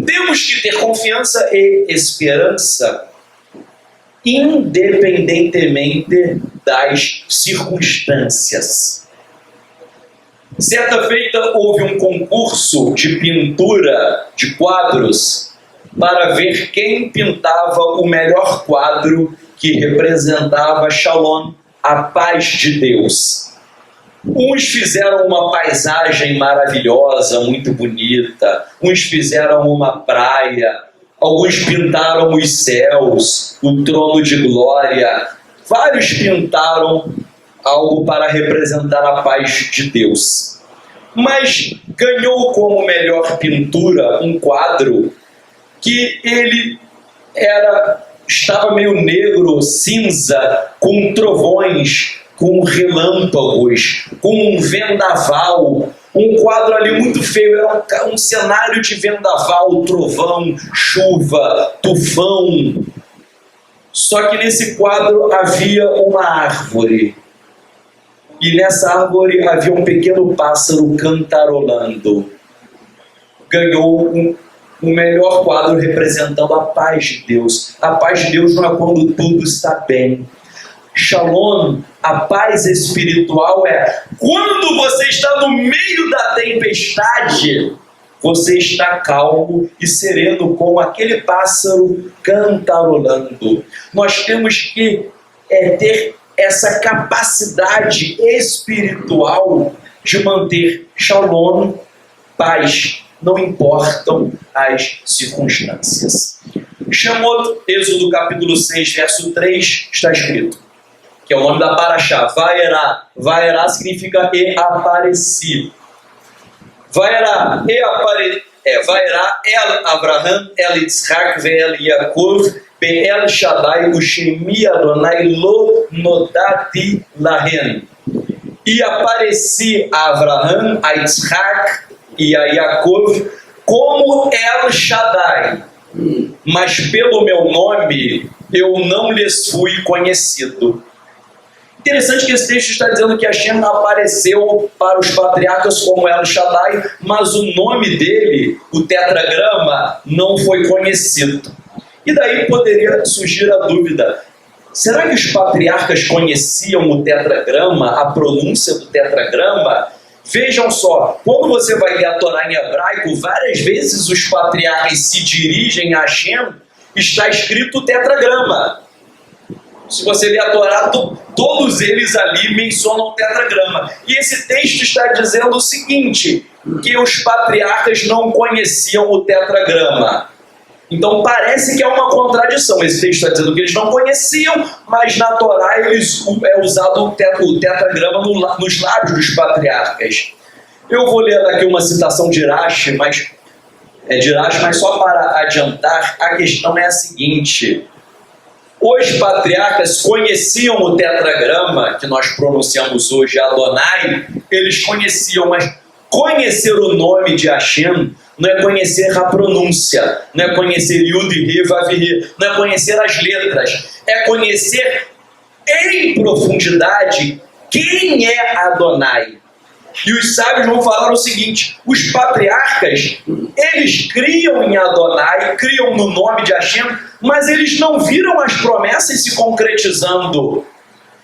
Temos que ter confiança e esperança independentemente das circunstâncias. Certa feita houve um concurso de pintura de quadros para ver quem pintava o melhor quadro que representava Shalom, a paz de Deus. Uns fizeram uma paisagem maravilhosa, muito bonita, uns fizeram uma praia, alguns pintaram os céus, o trono de glória, vários pintaram algo para representar a paz de Deus. Mas ganhou como melhor pintura um quadro que ele estava meio negro, cinza, com trovões, com relâmpagos, com um vendaval, um quadro ali muito feio, era um cenário de vendaval, trovão, chuva, tufão. Só que nesse quadro havia uma árvore, e nessa árvore havia um pequeno pássaro cantarolando. Ganhou o melhor quadro representando a paz de Deus. A paz de Deus não é quando tudo está bem. Shalom, a paz espiritual, é quando você está no meio da tempestade, você está calmo e sereno como aquele pássaro cantarolando. Nós temos que ter essa capacidade espiritual de manter Shalom, paz, não importam as circunstâncias. Shemot, Êxodo capítulo 6, verso 3, está escrito, que é o nome da paraxá, Vaerá. Vaerá significa e apareci. Vaerá, Vaerá, El Abraham, El Yitzhak, El Yaakov, El Shaddai, Ushemi Adonai, Lo Nodati Lahen. E apareci a Abraham, a Yitzhak e a Yaakov como El Shaddai, mas pelo meu nome eu não lhes fui conhecido. Interessante que esse texto está dizendo que Hashem apareceu para os patriarcas como El Shaddai, mas o nome dele, o tetragrama, não foi conhecido. E daí poderia surgir a dúvida, será que os patriarcas conheciam o tetragrama, a pronúncia do tetragrama? Vejam só, quando você vai ler a Torá em hebraico, várias vezes os patriarcas se dirigem a Hashem, está escrito tetragrama. Se você ler a Torá, todos eles ali mencionam o tetragrama. E esse texto está dizendo o seguinte, que os patriarcas não conheciam o tetragrama. Então parece que é uma contradição. Esse texto está dizendo que eles não conheciam, mas na Torá é usado o tetragrama nos lábios dos patriarcas. Eu vou ler aqui uma citação de Rashi, mas só para adiantar, a questão é a seguinte. Os patriarcas conheciam o tetragrama, que nós pronunciamos hoje Adonai, eles conheciam, mas conhecer o nome de Hashem não é conhecer a pronúncia, não é conhecer Yud, He, Vav, He, não é conhecer as letras, é conhecer em profundidade quem é Adonai. E os sábios vão falar o seguinte, os patriarcas, eles criam em Adonai, criam no nome de Hashem, mas eles não viram as promessas se concretizando.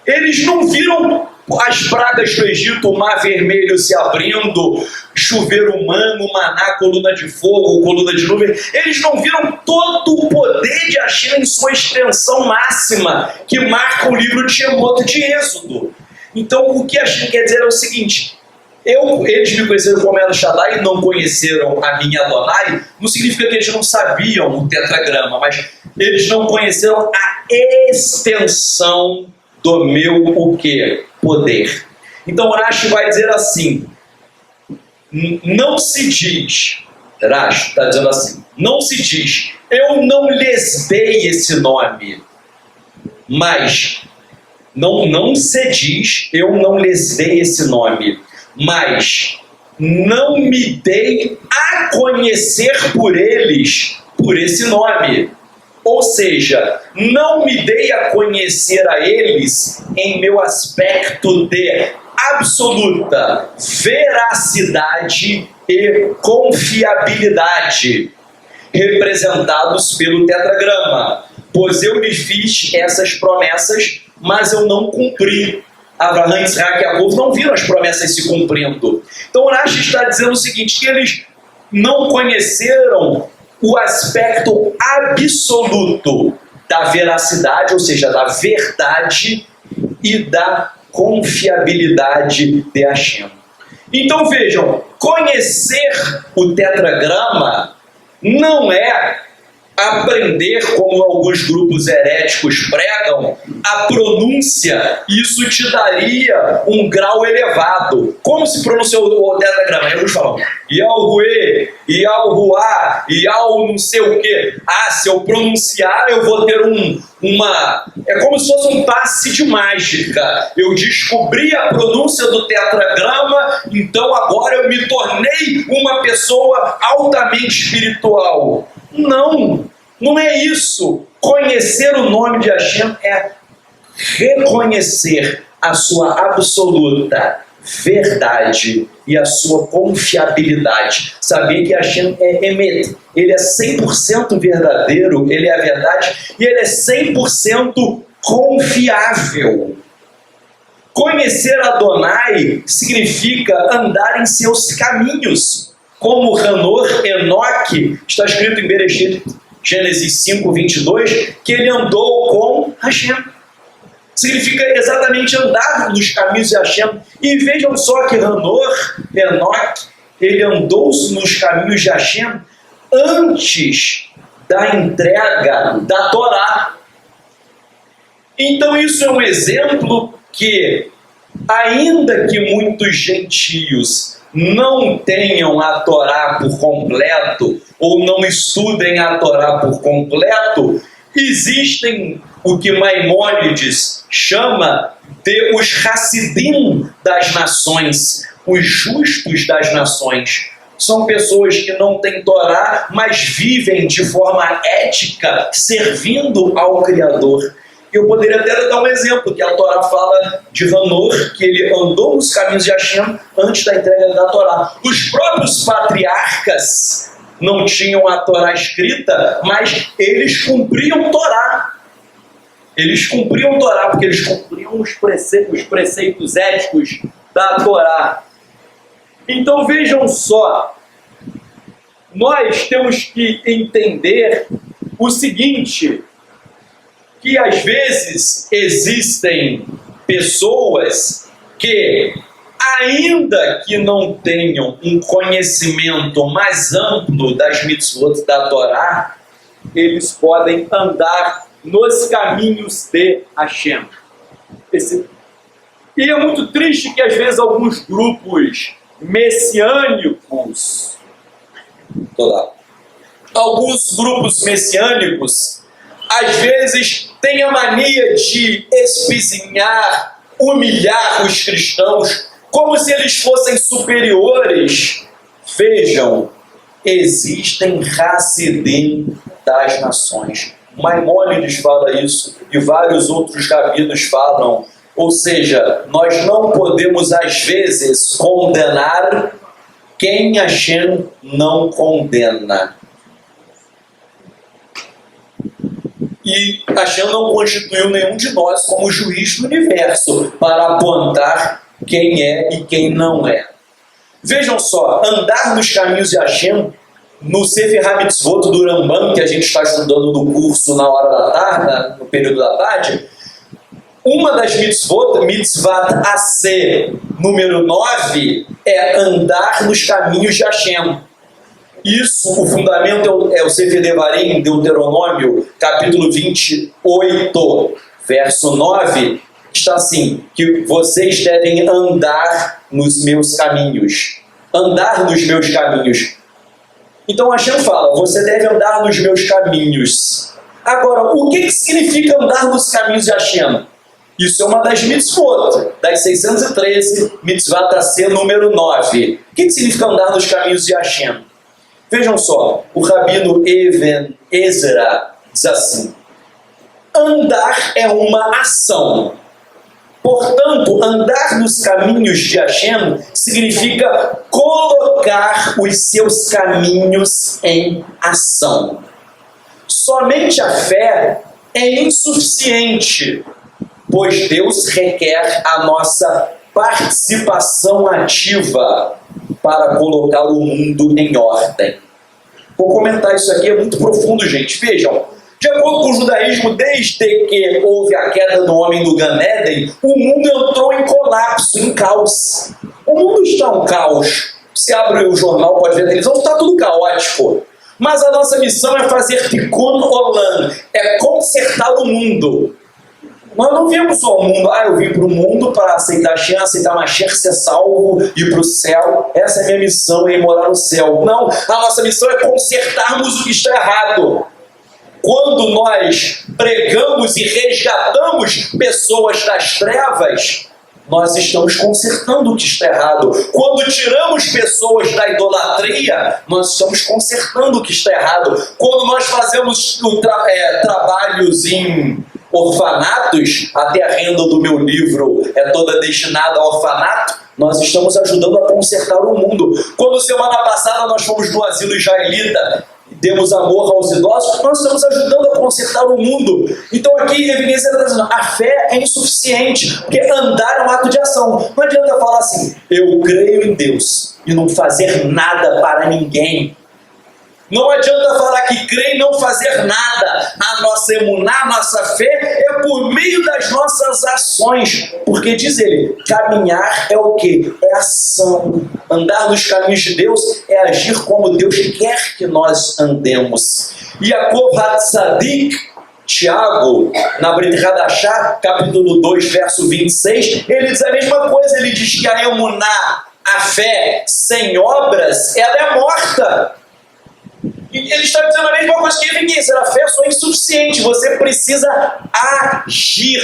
Eles não viram as pragas do Egito, o mar vermelho se abrindo, chuveiro humano, maná, coluna de fogo, coluna de nuvem. Eles não viram todo o poder de Hashem em sua extensão máxima, que marca o livro de Shemot de Êxodo. Então, o que Hashem quer dizer é o seguinte, eles me conheceram como El Shaddai e não conheceram a minha Adonai, não significa que eles não sabiam o tetragrama, mas eles não conheceram a extensão do meu o quê? Poder. Então Rashi vai dizer assim, não se diz, Rashi está dizendo assim, não se diz, eu não lhes dei esse nome, mas não se diz, eu não lhes dei esse nome, mas não me dei a conhecer por eles, por esse nome. Ou seja, não me dei a conhecer a eles em meu aspecto de absoluta veracidade e confiabilidade. representados pelo tetragrama. Pois eu lhes fiz essas promessas, mas eu não cumpri. Abraão, Isaac e Jacó não viram as promessas se cumprindo. Então o Rashi está dizendo o seguinte, que eles não conheceram o aspecto absoluto da veracidade, ou seja, da verdade e da confiabilidade de Hashem. Então vejam, conhecer o tetragrama não é aprender, como alguns grupos heréticos pregam, a pronúncia. Isso te daria um grau elevado. Como se pronunciou o tetragrama? Eles falam Yahué, Yahuá, Yahú não sei o quê. Ah, se eu pronunciar eu vou ter é como se fosse um passe de mágica. Eu descobri a pronúncia do tetragrama, então agora eu me tornei uma pessoa altamente espiritual. Não é isso. Conhecer o nome de Hashem é reconhecer a sua absoluta verdade e a sua confiabilidade. Saber que Hashem é Emet, ele é 100% verdadeiro, ele é a verdade e ele é 100% confiável. Conhecer Adonai significa andar em seus caminhos, como Hanor, Enoque, está escrito em Bereshit, Gênesis 5, 22, que ele andou com Hashem. Significa exatamente andar nos caminhos de Hashem. E vejam só que Hanor, Enoque, ele andou nos caminhos de Hashem antes da entrega da Torá. Então isso é um exemplo que, ainda que muitos gentios não tenham a Torá por completo, ou não estudem a Torá por completo, existem o que Maimônides chama de os Hassidim das nações, os justos das nações. São pessoas que não têm Torá, mas vivem de forma ética, servindo ao Criador. Eu poderia até dar um exemplo, que a Torá fala de Hanor, que ele andou nos caminhos de Hashem antes da entrega da Torá. Os próprios patriarcas não tinham a Torá escrita, mas eles cumpriam Torá. Eles cumpriam Torá, porque eles cumpriam os preceitos éticos da Torá. Então vejam só, nós temos que entender o seguinte, que às vezes existem pessoas que, ainda que não tenham um conhecimento mais amplo das mitzvot da Torá, eles podem andar nos caminhos de Hashem. E é muito triste que às vezes alguns grupos messiânicos, às vezes têm a mania de espizinhar, humilhar os cristãos, como se eles fossem superiores. Vejam, existem Hassidim das nações. Maimônides fala isso e vários outros rabinos falam. Ou seja, nós não podemos às vezes condenar quem Hashem não condena. E Hashem não constituiu nenhum de nós como juiz do universo para apontar quem é e quem não é. Vejam só, andar nos caminhos de Hashem, no Sefer HaMitzvot do Rambam, que a gente está estudando no curso na hora da tarde, no período da tarde, uma das mitzvot, mitzvat AC número 9, é andar nos caminhos de Hashem. Isso, o fundamento é o Sefer Devarim, Deuteronômio, capítulo 28, verso 9, está assim, que vocês devem andar nos meus caminhos. Andar nos meus caminhos. Então Hashem fala, você deve andar nos meus caminhos. Agora, o que significa andar nos caminhos de Hashem? Isso é uma das mitzvot, das 613, mitzvat AC número 9. O que significa andar nos caminhos de Hashem? Vejam só, o rabino Even Ezra diz assim, andar é uma ação. Portanto, andar nos caminhos de Hashem significa colocar os seus caminhos em ação. Somente a fé é insuficiente, pois Deus requer a nossa participação ativa para colocar o mundo em ordem. Vou comentar isso aqui, é muito profundo, gente. Vejam, de acordo com o judaísmo, desde que houve a queda do homem do Gan Eden, o mundo entrou em colapso, em caos. O mundo está um caos. Você abre o jornal, pode ver a televisão, está tudo caótico. Mas a nossa missão é fazer tikkun olam, é consertar o mundo. Nós não viemos ao mundo, eu vim para o mundo para aceitar Hashem, aceitar Mashiach, ser salvo, ir para o céu. Essa é a minha missão, é ir morar no céu. Não, a nossa missão é consertarmos o que está errado. Quando nós pregamos e resgatamos pessoas das trevas, nós estamos consertando o que está errado. Quando tiramos pessoas da idolatria, nós estamos consertando o que está errado. Quando nós fazemos trabalhos em orfanatos, até a renda do meu livro é toda destinada ao orfanato, nós estamos ajudando a consertar o mundo. Quando semana passada nós fomos no asilo israelita, demos amor aos idosos, nós estamos ajudando a consertar o mundo. Então aqui evidência está dizendo, a fé é insuficiente, porque andar é um ato de ação. Não adianta falar assim, eu creio em Deus, e não fazer nada para ninguém. Não adianta falar que crê e não fazer nada. A nossa emuná, a nossa fé é por meio das nossas ações. Porque diz ele, caminhar é o quê? É ação. Andar nos caminhos de Deus é agir como Deus quer que nós andemos. Yaakov HaTzadik, Tiago, na Brit Hadashah, capítulo 2, verso 26, ele diz a mesma coisa. Ele diz que a emuná, a fé sem obras, ela é morta. E ele está dizendo a mesma coisa que evidência, a fé só é insuficiente, você precisa agir,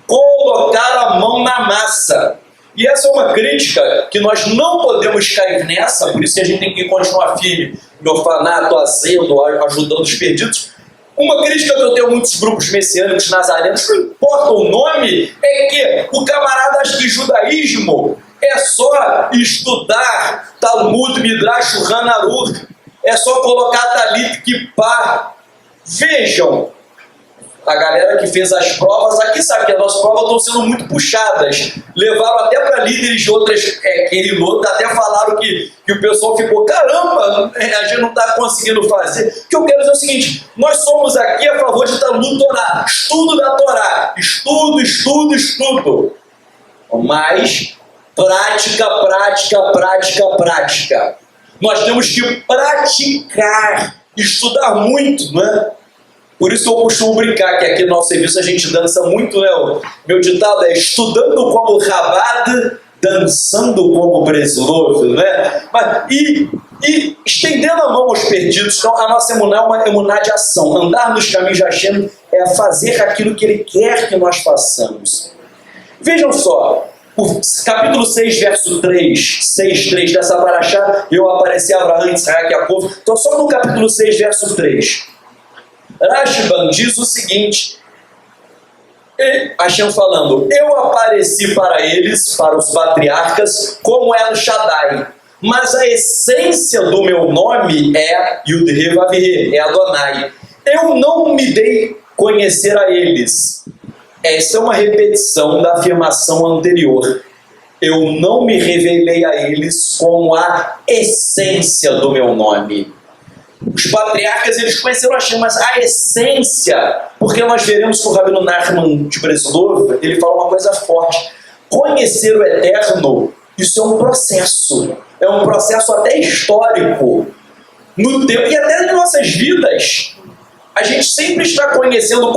colocar a mão na massa. E essa é uma crítica que nós não podemos cair nessa, por isso que a gente tem que continuar firme no orfanato, asilo, ajudando os perdidos. Uma crítica que eu tenho a muitos grupos messiânicos, nazarenos, não importa o nome, é que o camarada acha que judaísmo é só estudar Talmud, Midrash, Shulchan Aruch, é só colocar talit kippah. Vejam, a galera que fez as provas aqui sabe que as nossas provas estão sendo muito puxadas. Levaram até para líderes de outras querilotas, até falaram que o pessoal ficou, caramba, a gente não está conseguindo fazer. O que eu quero dizer é o seguinte, nós somos aqui a favor de Talmud Torá, estudo da Torá, estudo. Mas prática. Nós temos que praticar, estudar muito, né? Por isso eu costumo brincar que aqui no nosso serviço a gente dança muito, né? Meu ditado é estudando como Chabad, dançando como Breslov, né? E estendendo a mão aos perdidos. Então a nossa emuná é uma emuná de ação. Andar nos caminhos de Hashem é fazer aquilo que Ele quer que nós façamos. Vejam só, o capítulo 6, verso 3 dessa parashá, eu apareci Abraão, Isaac e Jacó. Então só no capítulo 6, verso 3. Rashban diz o seguinte, Hashem falando, eu apareci para eles, para os patriarcas, como El Shaddai, mas a essência do meu nome é Yud-He Vav-He, é Adonai. Eu não me dei conhecer a eles. Essa é uma repetição da afirmação anterior. Eu não me revelei a eles com a essência do meu nome. Os patriarcas, eles conheceram Hashem, mas a essência, porque nós veremos que o Rabino Nachman de Breslov, ele fala uma coisa forte. Conhecer o Eterno, isso é um processo até histórico, no tempo e até nas nossas vidas. A gente sempre está conhecendo,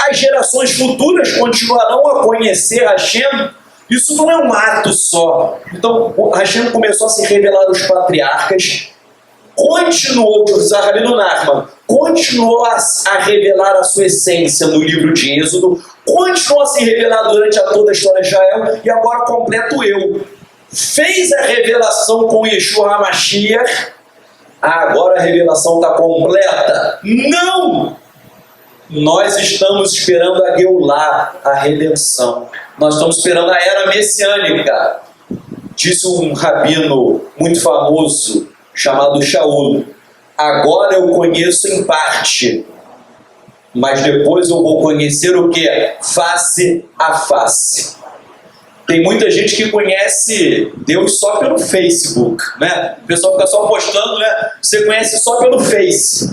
as gerações futuras continuarão a conhecer Hashem. Isso não é um ato só. Então, Hashem começou a se revelar aos patriarcas, continuou, Rabino Nachman, continuou a revelar a sua essência no livro de Êxodo, continuou a se revelar durante toda a história de Israel, e agora completo eu. Fez a revelação com Yeshua HaMashiach, agora a revelação está completa. Não! Nós estamos esperando a Geulah, a redenção. Nós estamos esperando a era messiânica. Disse um rabino muito famoso, chamado Shaul: agora eu conheço em parte, mas depois eu vou conhecer o quê? Face a face. Tem muita gente que conhece Deus só pelo Facebook, né? O pessoal fica só postando, né? Você conhece só pelo Face.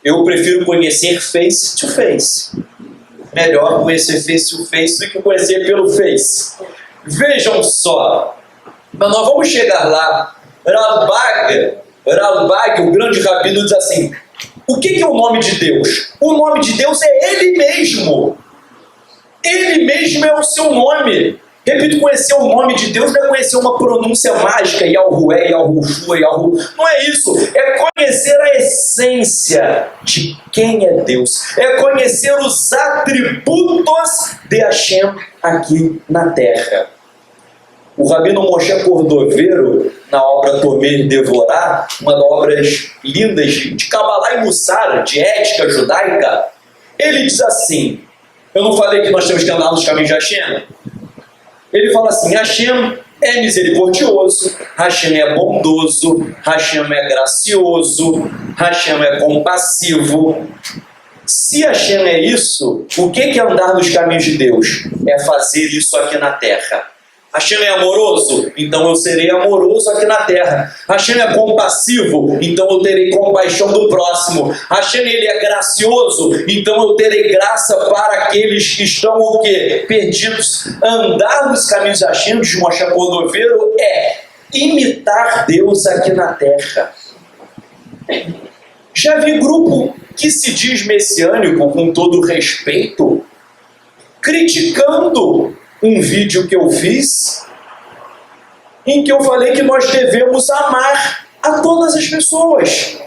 Eu prefiro conhecer face to face. Melhor conhecer face to face do que conhecer pelo Face. Vejam só, mas nós vamos chegar lá. Ralbag, o grande rabino, diz assim: o que é o nome de Deus? O nome de Deus é Ele mesmo. Ele mesmo é o seu nome. Repito, conhecer o nome de Deus não é conhecer uma pronúncia mágica, Yahué, Yahushua, Yahu. Não é isso. É conhecer a essência de quem é Deus. É conhecer os atributos de Hashem aqui na terra. O rabino Moshe Cordovero, na obra Tomer Devorá, uma das obras lindas de Kabbalah e Mussar, de ética judaica, ele diz assim: eu não falei que nós temos que andar nos caminhos de Hashem? Ele fala assim: Hashem é misericordioso, Hashem é bondoso, Hashem é gracioso, Hashem é compassivo. Se Hashem é isso, o que é andar nos caminhos de Deus? É fazer isso aqui na terra. Hashem é amoroso? Então eu serei amoroso aqui na terra. Hashem é compassivo? Então eu terei compaixão do próximo. Hashem, ele é gracioso? Então eu terei graça para aqueles que estão o quê? Perdidos. Andar nos caminhos de Hashem, de Moshe Cordovero, é imitar Deus aqui na terra. Já vi grupo que se diz messiânico, com todo respeito, criticando um vídeo que eu fiz, em que eu falei que nós devemos amar a todas as pessoas.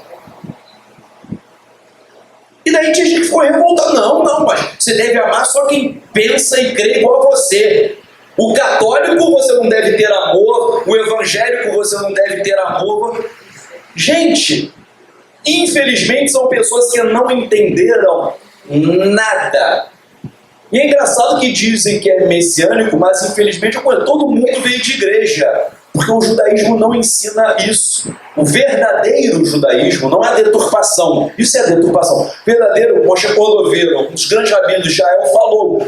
E daí tinha gente que ficou revoltada. Não, mas você deve amar só quem pensa e crê igual a você. O católico você não deve ter amor, o evangélico você não deve ter amor. Gente, infelizmente são pessoas que não entenderam nada. E é engraçado que dizem que é messiânico, mas infelizmente todo mundo veio de igreja, porque o judaísmo não ensina isso. O verdadeiro judaísmo não é deturpação. Isso é deturpação. Verdadeiro, Moshe Cordovero, um dos grandes rabinos de Israel, falou: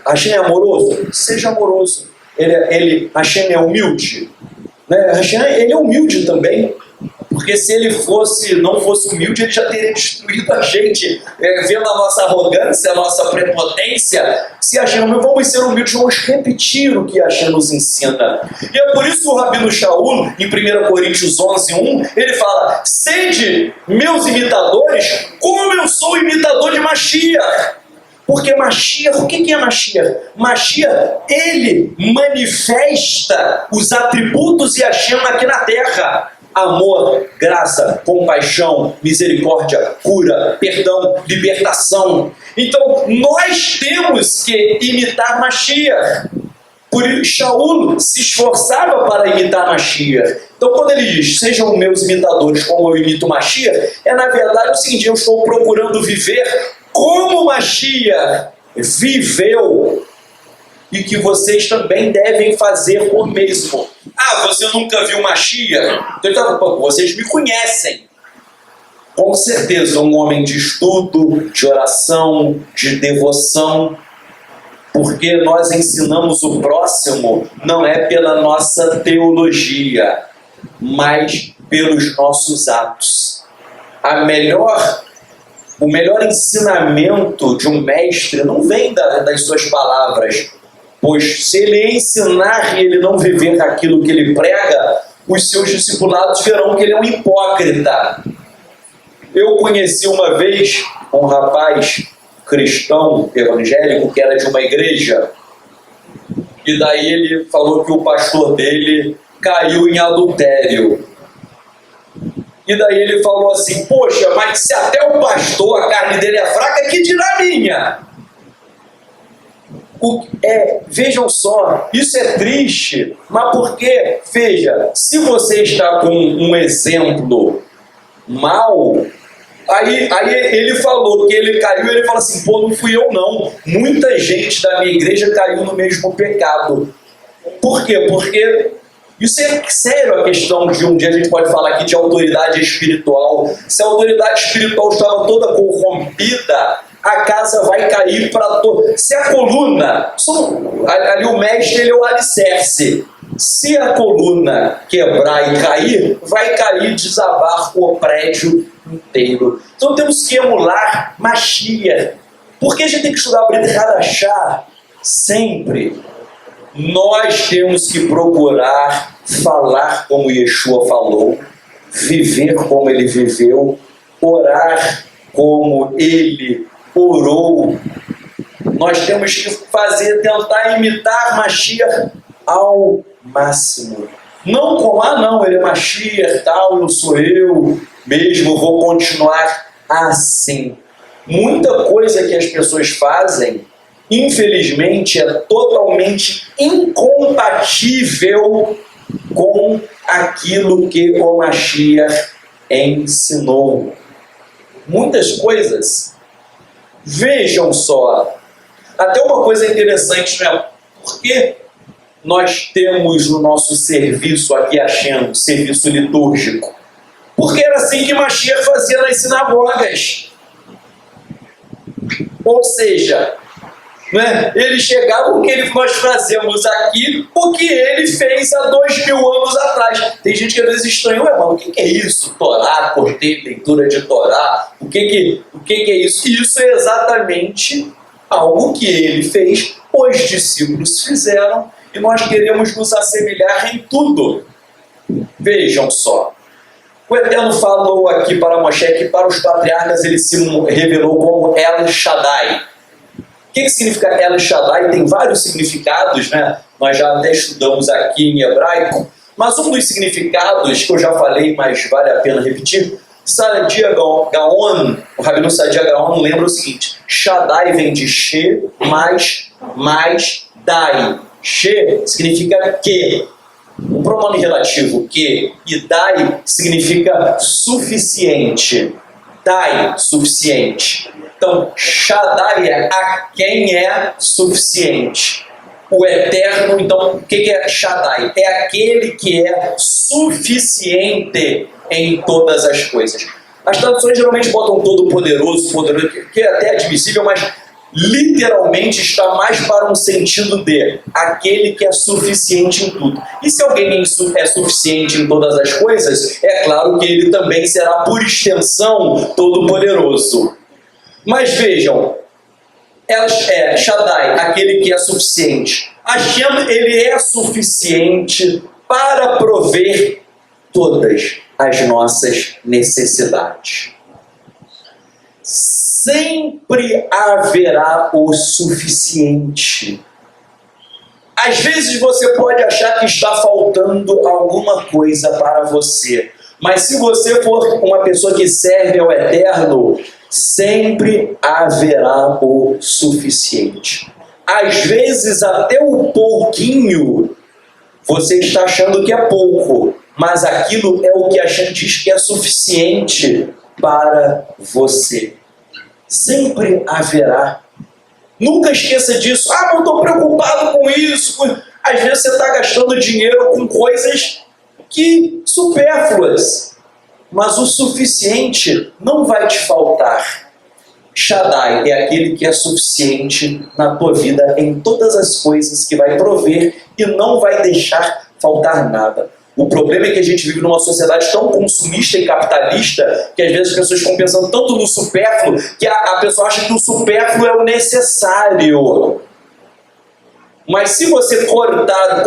Hashem é amoroso? Seja amoroso. Hashem é humilde? Né? Hashem, ele é humilde também. Porque se ele não fosse humilde, ele já teria destruído a gente. Vendo a nossa arrogância, a nossa prepotência, se Hashem não vamos ser humildes, vamos repetir o que Hashem nos ensina. E é por isso que o rabino Shaul, em 1 Coríntios 11:1, ele fala: sede meus imitadores, como eu sou imitador de Mashiach. Porque Mashiach, o que é Mashiach? Mashiach, ele manifesta os atributos de Hashem aqui na terra. Amor, graça, compaixão, misericórdia, cura, perdão, libertação. Então, nós temos que imitar Mashiach. Por isso, Shaul se esforçava para imitar Mashiach. Então, quando ele diz: sejam meus imitadores como eu imito Mashiach, na verdade o seguinte: eu estou procurando viver como Mashiach viveu, e que vocês também devem fazer o mesmo. Ah, você nunca viu Mashiach? Então, vocês me conhecem. Com certeza, um homem de estudo, de oração, de devoção, porque nós ensinamos o próximo não é pela nossa teologia, mas pelos nossos atos. O melhor ensinamento de um mestre não vem das suas palavras, pois se ele ensinar e ele não viver aquilo que ele prega, os seus discipulados verão que ele é um hipócrita. Eu conheci uma vez um rapaz cristão, evangélico, que era de uma igreja, e daí ele falou que o pastor dele caiu em adultério. E daí ele falou assim: poxa, mas se até o pastor, a carne dele é fraca, que dirá a minha? Vejam só, isso é triste, mas porque, veja, se você está com um exemplo mau, Aí ele falou que ele caiu, ele falou assim, pô, não fui eu não. Muita gente da minha igreja caiu no mesmo pecado. Por quê? Porque isso é sério, a questão de um dia a gente pode falar aqui de autoridade espiritual. Se a autoridade espiritual estava toda corrompida, a casa vai cair para todo. Se a coluna, ali o mestre ele é o alicerce. Se a coluna quebrar e cair, vai cair, desabar o prédio inteiro. Então temos que emular Mashiach. Por que a gente tem que estudar Brit Hadashah sempre? Nós temos que procurar falar como Yeshua falou, viver como ele viveu, orar como ele orou. Nós temos que tentar imitar Mashiach ao máximo. Não como, não, ele é Mashiach, tal, eu sou eu mesmo, vou continuar assim. Muita coisa que as pessoas fazem, infelizmente, é totalmente incompatível com aquilo que o Mashiach ensinou. Muitas coisas. Vejam só, até uma coisa interessante, né? Porque nós temos no nosso serviço aqui, achando serviço litúrgico, porque era assim que Mashiach fazia nas sinagogas. Ou seja, né, ele chegava, o que nós fazemos aqui, o que ele fez há 2000 anos atrás. Tem gente que às vezes estranha, mano, o que é isso? Torá, cortei, leitura de Torá, o que é isso? Isso é exatamente algo que ele fez, os discípulos fizeram, e nós queremos nos assemelhar em tudo. Vejam só. O Eterno falou aqui para Moshe que para os patriarcas ele se revelou como El Shaddai. O que significa El Shaddai? Tem vários significados, né? Nós já até estudamos aqui em hebraico, mas um dos significados que eu já falei, mas vale a pena repetir, Saadia Gaon, o Rabino Saadia Gaon lembra o seguinte: Shaddai vem de She mais Dai. She significa que, um pronome relativo que, e Dai significa suficiente. Dai, suficiente. Então, Shaddai é a quem é suficiente. O Eterno, então, o que é Shaddai? É aquele que é suficiente em todas as coisas. As traduções geralmente botam todo-poderoso, que é até admissível, mas literalmente está mais para um sentido de aquele que é suficiente em tudo. E se alguém é suficiente em todas as coisas, é claro que ele também será, por extensão, todo-poderoso. Mas vejam, Shaddai, aquele que é suficiente. Hashem, ele é suficiente para prover todas as nossas necessidades. Sempre haverá o suficiente. Às vezes você pode achar que está faltando alguma coisa para você, mas se você for uma pessoa que serve ao Eterno, sempre haverá o suficiente. Às vezes até o pouquinho você está achando que é pouco, mas aquilo é o que a gente diz que é suficiente para você. Sempre haverá. Nunca esqueça disso. Não estou preocupado com isso. Às vezes você está gastando dinheiro com coisas que supérfluas, mas o suficiente não vai te faltar. Shaddai é aquele que é suficiente na tua vida em todas as coisas, que vai prover e não vai deixar faltar nada. O problema é que a gente vive numa sociedade tão consumista e capitalista que às vezes as pessoas estão pensando tanto no supérfluo que a pessoa acha que o supérfluo é o necessário. Mas se você cortar,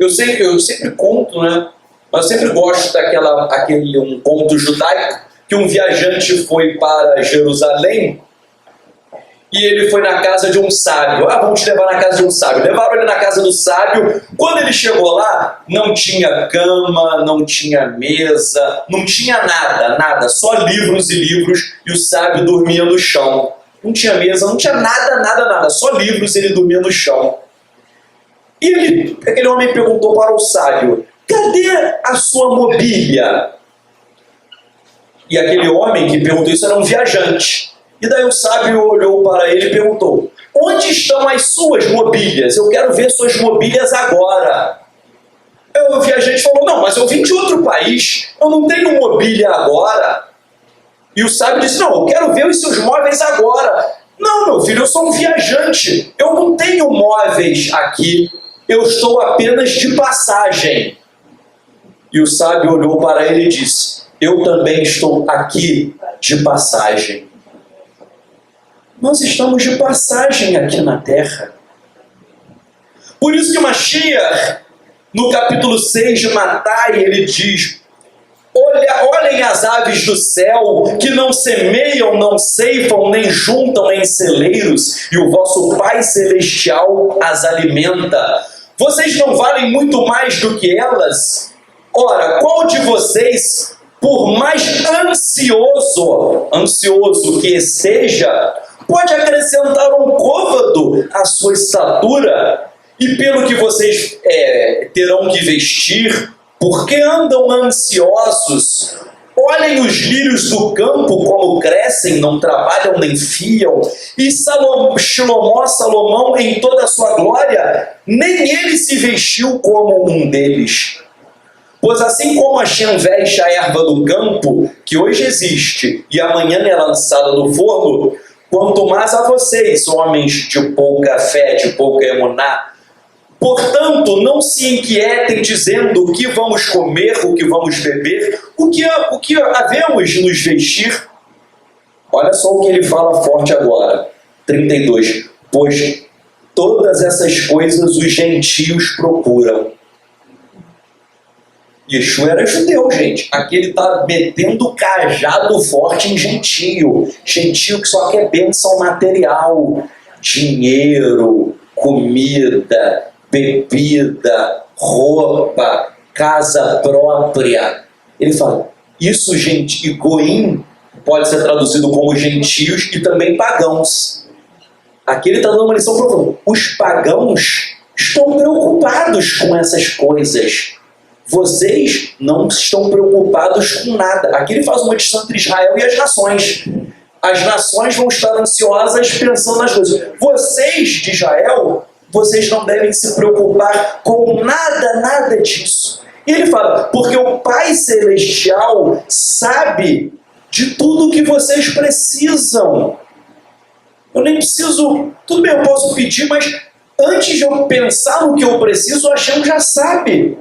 eu sempre conto, né? Mas eu sempre gosto um conto judaico que um viajante foi para Jerusalém e ele foi na casa de um sábio. Vamos te levar na casa de um sábio. Levaram ele na casa do sábio. Quando ele chegou lá, não tinha cama, não tinha mesa, não tinha nada, só livros e livros, e o sábio dormia no chão. Não tinha mesa, não tinha nada, só livros e ele dormia no chão. E aquele homem perguntou para o sábio: cadê a sua mobília? E aquele homem que perguntou isso era um viajante. E daí o sábio olhou para ele e perguntou: onde estão as suas mobílias? Eu quero ver suas mobílias agora. O viajante falou: não, mas eu vim de outro país, eu não tenho mobília agora. E o sábio disse: não, eu quero ver os seus móveis agora. Não, meu filho, eu sou um viajante, eu não tenho móveis aqui, eu estou apenas de passagem. E o sábio olhou para ele e disse: eu também estou aqui de passagem. Nós estamos de passagem aqui na terra. Por isso que Mashiach, no capítulo 6 de Matai, ele diz: olhem as aves do céu, que não semeiam, não ceifam, nem juntam em celeiros, e o vosso Pai Celestial as alimenta. Vocês não valem muito mais do que elas? Ora, qual de vocês, por mais ansioso que esteja, pode acrescentar um côvado à sua estatura? E pelo que vocês terão que vestir, porque andam ansiosos? Olhem os lírios do campo como crescem, não trabalham nem fiam. E Salomão, em toda a sua glória, nem ele se vestiu como um deles. Pois assim como Hashem veste a erva do campo, que hoje existe e amanhã é lançada no forno, quanto mais a vocês, homens de pouca fé, de pouca emuná. Portanto, não se inquietem dizendo o que vamos comer, o que vamos beber, o que havemos de nos vestir. Olha só o que ele fala forte agora, 32. Pois todas essas coisas os gentios procuram. Yeshua era judeu, gente. Aqui ele está metendo cajado forte em gentio. Gentio que só quer bênção material. Dinheiro, comida, bebida, roupa, casa própria. Ele fala, isso, gente, e goim pode ser traduzido como gentios e também pagãos. Aqui ele está dando uma lição profunda. Os pagãos estão preocupados com essas coisas. Vocês não estão preocupados com nada. Aqui ele faz uma distinção entre Israel e as nações. As nações vão estar ansiosas pensando nas coisas. Vocês de Israel, vocês não devem se preocupar com nada disso. E ele fala, porque o Pai Celestial sabe de tudo que vocês precisam. Eu nem preciso, tudo bem, eu posso pedir, mas antes de eu pensar no que eu preciso, o Hashem já sabe.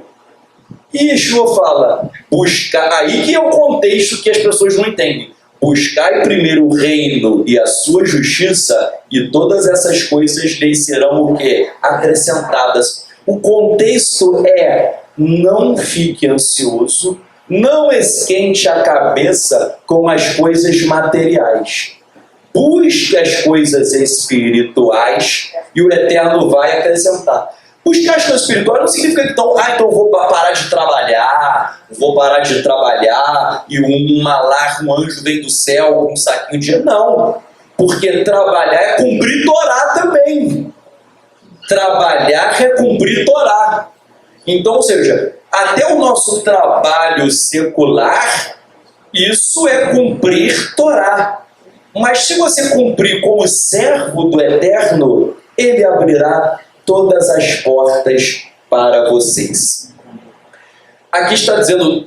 E Yeshua fala, buscar, aí que é o contexto que as pessoas não entendem. Buscai primeiro o reino e a sua justiça, e todas essas coisas lhes serão o quê? Acrescentadas. O contexto é, não fique ansioso, não esquente a cabeça com as coisas materiais. Busque as coisas espirituais e o Eterno vai acrescentar. Buscar as coisas espirituais não significa que então eu vou parar de trabalhar e um anjo vem do céu com um saquinho de dinheiro. Não, porque trabalhar é cumprir Torá também. Trabalhar é cumprir Torá. Então, ou seja, até o nosso trabalho secular, isso é cumprir Torá. Mas se você cumprir como servo do Eterno, ele abrirá todas as portas para vocês. Aqui está dizendo,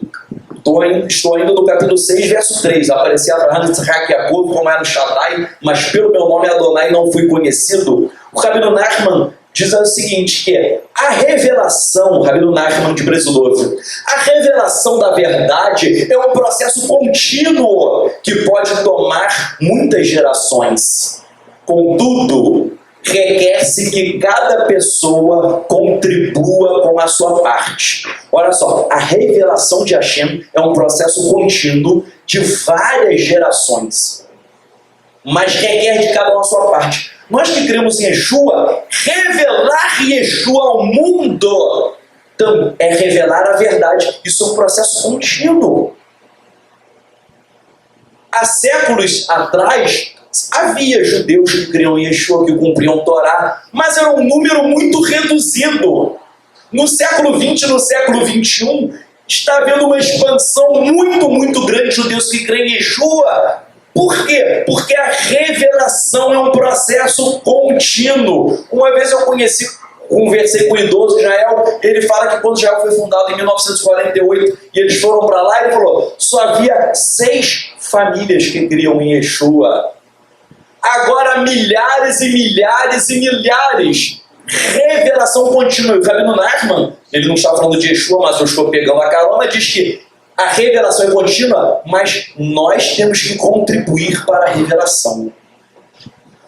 estou indo no capítulo 6, verso 3. Aparecia Abraham, Isaac e Jacob, como era o Shaddai, mas pelo meu nome Adonai não fui conhecido. O Rabino Nachman diz o seguinte, que a revelação, Rabino Nachman de Breslov, a revelação da verdade é um processo contínuo que pode tomar muitas gerações. Contudo, requer-se que cada pessoa contribua com a sua parte. Olha só, a revelação de Hashem é um processo contínuo de várias gerações, mas requer de cada uma a sua parte. Nós que cremos em Yeshua, revelar Yeshua ao mundo então, é revelar a verdade. Isso é um processo contínuo. Há séculos atrás, havia judeus que criam em Yeshua, que cumpriam Torá, mas era um número muito reduzido. No século XX, no século XXI, está havendo uma expansão muito, muito grande de judeus que creem em Yeshua. Por quê? Porque a revelação é um processo contínuo. Uma vez eu conversei com um idoso de Israel, ele fala que quando Israel foi fundado em 1948 e eles foram para lá, ele falou, só havia 6 famílias que criam em Yeshua. Agora milhares e milhares e milhares. Revelação contínua. O Rabino Nachman, ele não está falando de Yeshua, mas eu estou pegando a carona, diz que a revelação é contínua, mas nós temos que contribuir para a revelação.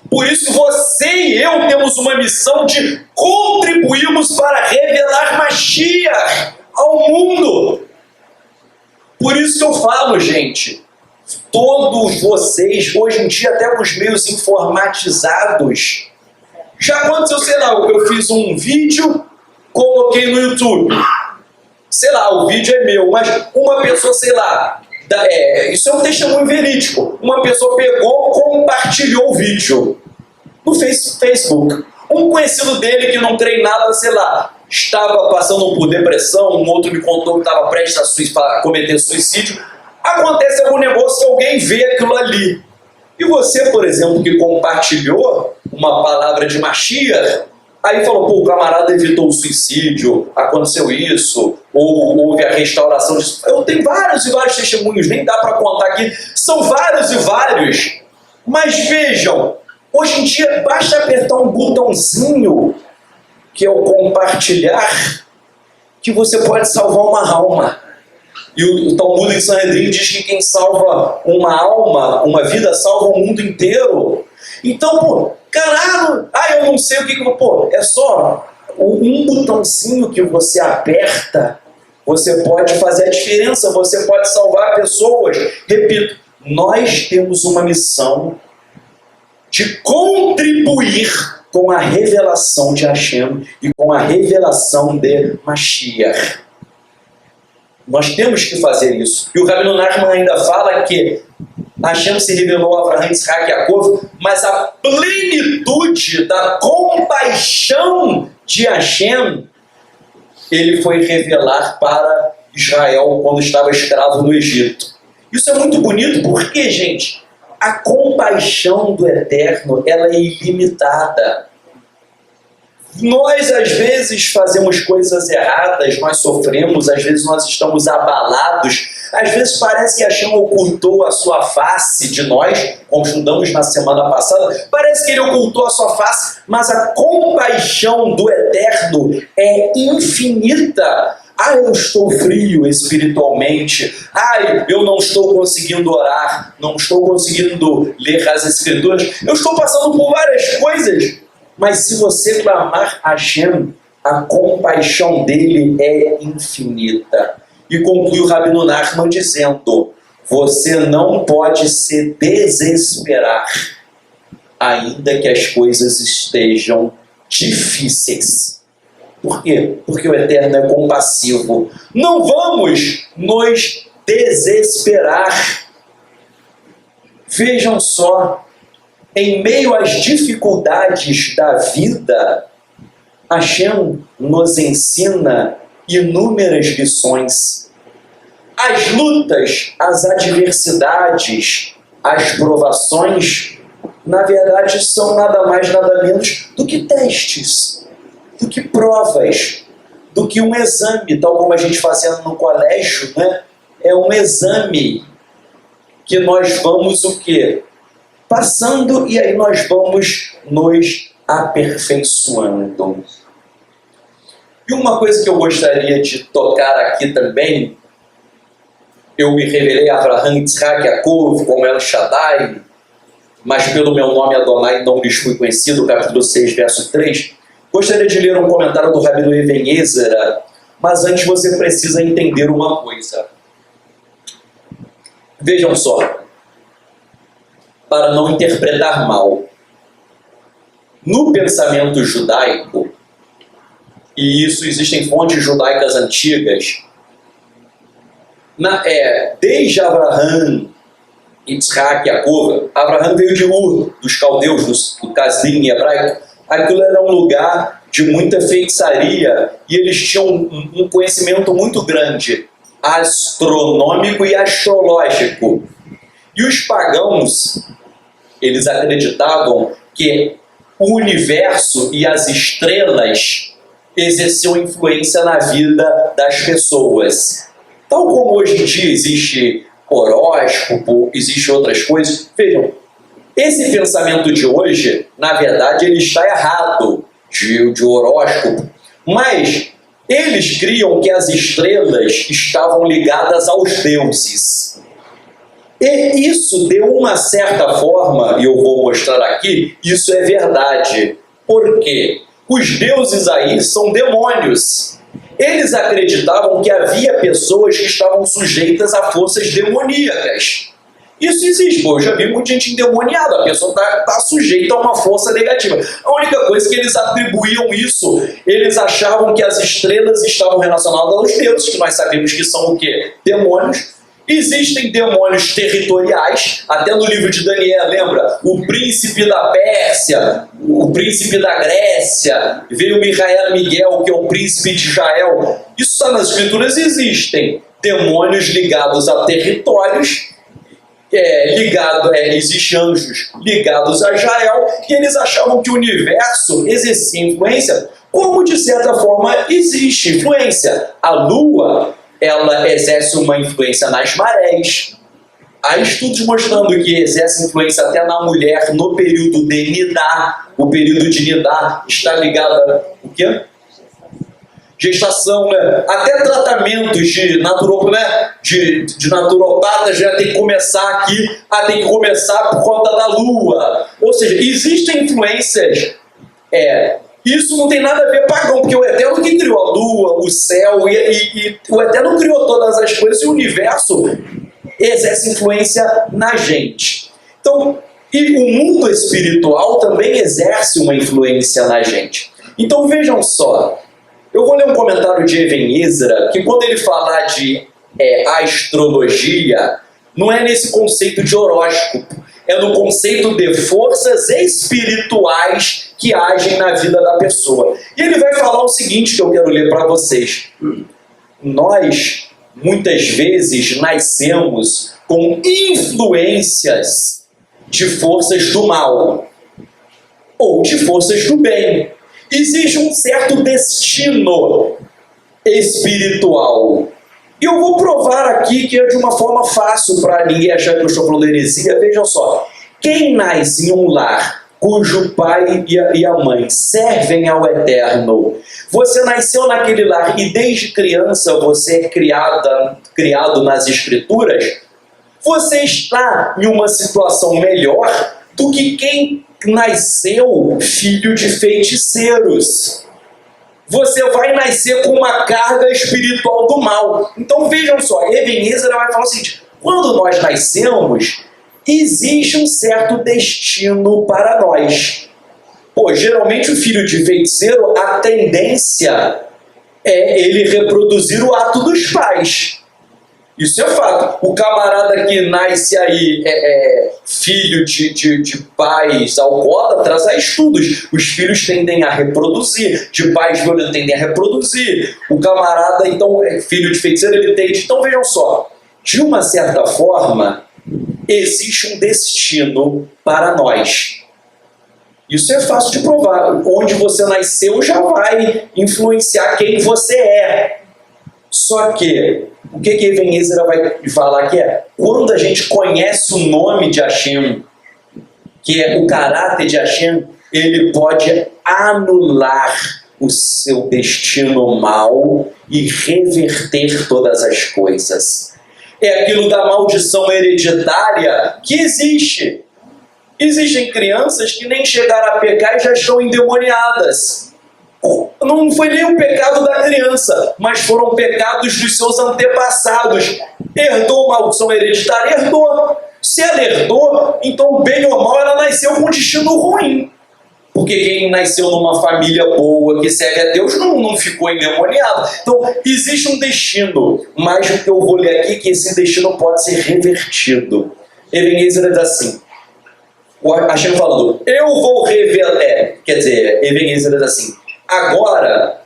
Por isso você e eu temos uma missão de contribuirmos para revelar Mashiach ao mundo. Por isso que eu falo, gente, todos vocês, hoje em dia até com os meios informatizados, já aconteceu, sei lá, eu fiz um vídeo, coloquei no YouTube. Sei lá, o vídeo é meu, mas uma pessoa, sei lá, isso é um testemunho verídico. Uma pessoa pegou, compartilhou o vídeo no Facebook. Um conhecido dele que não crê em nada, sei lá, estava passando por depressão, um outro me contou que estava prestes a cometer suicídio. Acontece algum negócio que alguém vê aquilo ali. E você, por exemplo, que compartilhou uma palavra de Mashiach, aí falou, pô, o camarada evitou o suicídio, aconteceu isso, ou houve a restauração disso. Eu tenho vários e vários testemunhos, nem dá para contar aqui, são vários e vários. Mas vejam, hoje em dia basta apertar um botãozinho, que é o compartilhar, que você pode salvar uma alma. E o Talmud em Sanhedrin diz que quem salva uma alma, uma vida, salva o mundo inteiro. Então, pô, caralho, eu não sei o que... Pô, é só um botãozinho que você aperta, você pode fazer a diferença, você pode salvar pessoas. Repito, nós temos uma missão de contribuir com a revelação de Hashem e com a revelação de Mashiach. Nós temos que fazer isso. E o Rabino Nachman ainda fala que Hashem se revelou a Abraham, Yitzhak e Yaakov, mas a plenitude da compaixão de Hashem ele foi revelar para Israel quando estava escravo no Egito. Isso é muito bonito porque, gente, a compaixão do Eterno ela é ilimitada. Nós, às vezes, fazemos coisas erradas, nós sofremos, às vezes nós estamos abalados, às vezes parece que Hashem ocultou a sua face de nós, como estudamos na semana passada, parece que ele ocultou a sua face, mas a compaixão do Eterno é infinita. Eu estou frio espiritualmente, eu não estou conseguindo orar, não estou conseguindo ler as Escrituras, eu estou passando por várias coisas. Mas se você clamar a Hashem, a compaixão dele é infinita. E conclui o Rabino Nachman dizendo, você não pode se desesperar, ainda que as coisas estejam difíceis. Por quê? Porque o Eterno é compassivo. Não vamos nos desesperar. Vejam só, em meio às dificuldades da vida, Hashem nos ensina inúmeras lições. As lutas, as adversidades, as provações, na verdade, são nada mais, nada menos do que testes, do que provas, do que um exame, tal como a gente fazia no colégio, né? É um exame que nós vamos o quê? Passando, e aí nós vamos nos aperfeiçoando. E uma coisa que eu gostaria de tocar aqui também, eu me revelei a Abraham, Yitzhak, Yaakov, como El Shaddai, mas pelo meu nome Adonai não lhes fui conhecido, capítulo 6, verso 3. Gostaria de ler um comentário do Rabino Even Ezra, mas antes você precisa entender uma coisa. Vejam só, para não interpretar mal. No pensamento judaico, e isso existem fontes judaicas antigas, desde Abraham, Yitzhak, Yaakov, Abraham veio de Ur, dos caldeus, do Casdim em hebraico, aquilo era um lugar de muita feitiçaria e eles tinham um conhecimento muito grande, astronômico e astrológico. E os pagãos, eles acreditavam que o universo e as estrelas exerciam influência na vida das pessoas. Tal como hoje em dia existe horóscopo, existem outras coisas. Vejam, esse pensamento de hoje, na verdade, ele está errado de horóscopo, mas eles criam que as estrelas estavam ligadas aos deuses. E isso, de uma certa forma, e eu vou mostrar aqui, isso é verdade. Por quê? Os deuses aí são demônios. Eles acreditavam que havia pessoas que estavam sujeitas a forças demoníacas. Isso existe, eu já vi muita gente endemoniada, a pessoa está sujeita a uma força negativa. A única coisa que eles atribuíam isso, eles achavam que as estrelas estavam relacionadas aos deuses, que nós sabemos que são o quê? Demônios. Existem demônios territoriais, até no livro de Daniel, lembra? O príncipe da Pérsia, o príncipe da Grécia, veio Miguel, que é o príncipe de Israel. Isso está nas escrituras, existem demônios ligados a territórios, existem anjos ligados a Israel, e eles achavam que o universo exercia influência, como de certa forma existe influência. A lua, ela exerce uma influência nas marés. Há estudos mostrando que exerce influência até na mulher no período de Nidá. O período de Nidá está ligado a o quê? Gestação, né? Até tratamentos de naturopatas já tem que começar aqui, tem que começar por conta da lua. Ou seja, existem influências. Isso não tem nada a ver pagão, porque o Eterno que criou a lua, o céu, e o Eterno criou todas as coisas, e o universo exerce influência na gente. Então, e o mundo espiritual também exerce uma influência na gente. Então vejam só, eu vou ler um comentário de Even Ezra, que quando ele falar de astrologia, não é nesse conceito de horóscopo, é no conceito de forças espirituais que agem na vida da pessoa. E ele vai falar o seguinte, que eu quero ler para vocês. Nós, muitas vezes, nascemos com influências de forças do mal ou de forças do bem. Existe um certo destino espiritual. E eu vou provar aqui que é de uma forma fácil para ninguém achar que eu estou falando heresia. Vejam só, quem nasce em um lar cujo pai e a mãe servem ao Eterno, você nasceu naquele lar e desde criança você é criado nas Escrituras, você está em uma situação melhor do que quem nasceu filho de feiticeiros. Você vai nascer com uma carga espiritual do mal. Então vejam só, Even Ezra vai falar o seguinte, quando nós nascemos, existe um certo destino para nós. Geralmente o filho de feiticeiro, a tendência é ele reproduzir o ato dos pais. Isso é fato. O camarada que nasce aí filho de pais alcoólatras, há estudos. Os filhos tendem a reproduzir, de pais violentos tendem a reproduzir. O camarada, então, filho de feiticeiro, ele tende. Então vejam só, de uma certa forma, existe um destino para nós. Isso é fácil de provar. Onde você nasceu já vai influenciar quem você é. Só que, o que Even Ezra vai falar aqui quando a gente conhece o nome de Hashem, que é o caráter de Hashem, ele pode anular o seu destino mal e reverter todas as coisas. É aquilo da maldição hereditária que existe. Existem crianças que nem chegaram a pecar e já estão endemoniadas. Não foi nem o pecado da criança, mas foram pecados dos seus antepassados. Herdou maldição hereditária? Herdou. Se ela herdou, então, bem ou mal, ela nasceu com um destino ruim. Porque quem nasceu numa família boa, que serve a Deus, não ficou endemoniado. Então, existe um destino, mas o que eu vou ler aqui é que esse destino pode ser revertido. Even Ezra diz assim, o Hashem falando, eu vou revelar, Even Ezra diz assim, agora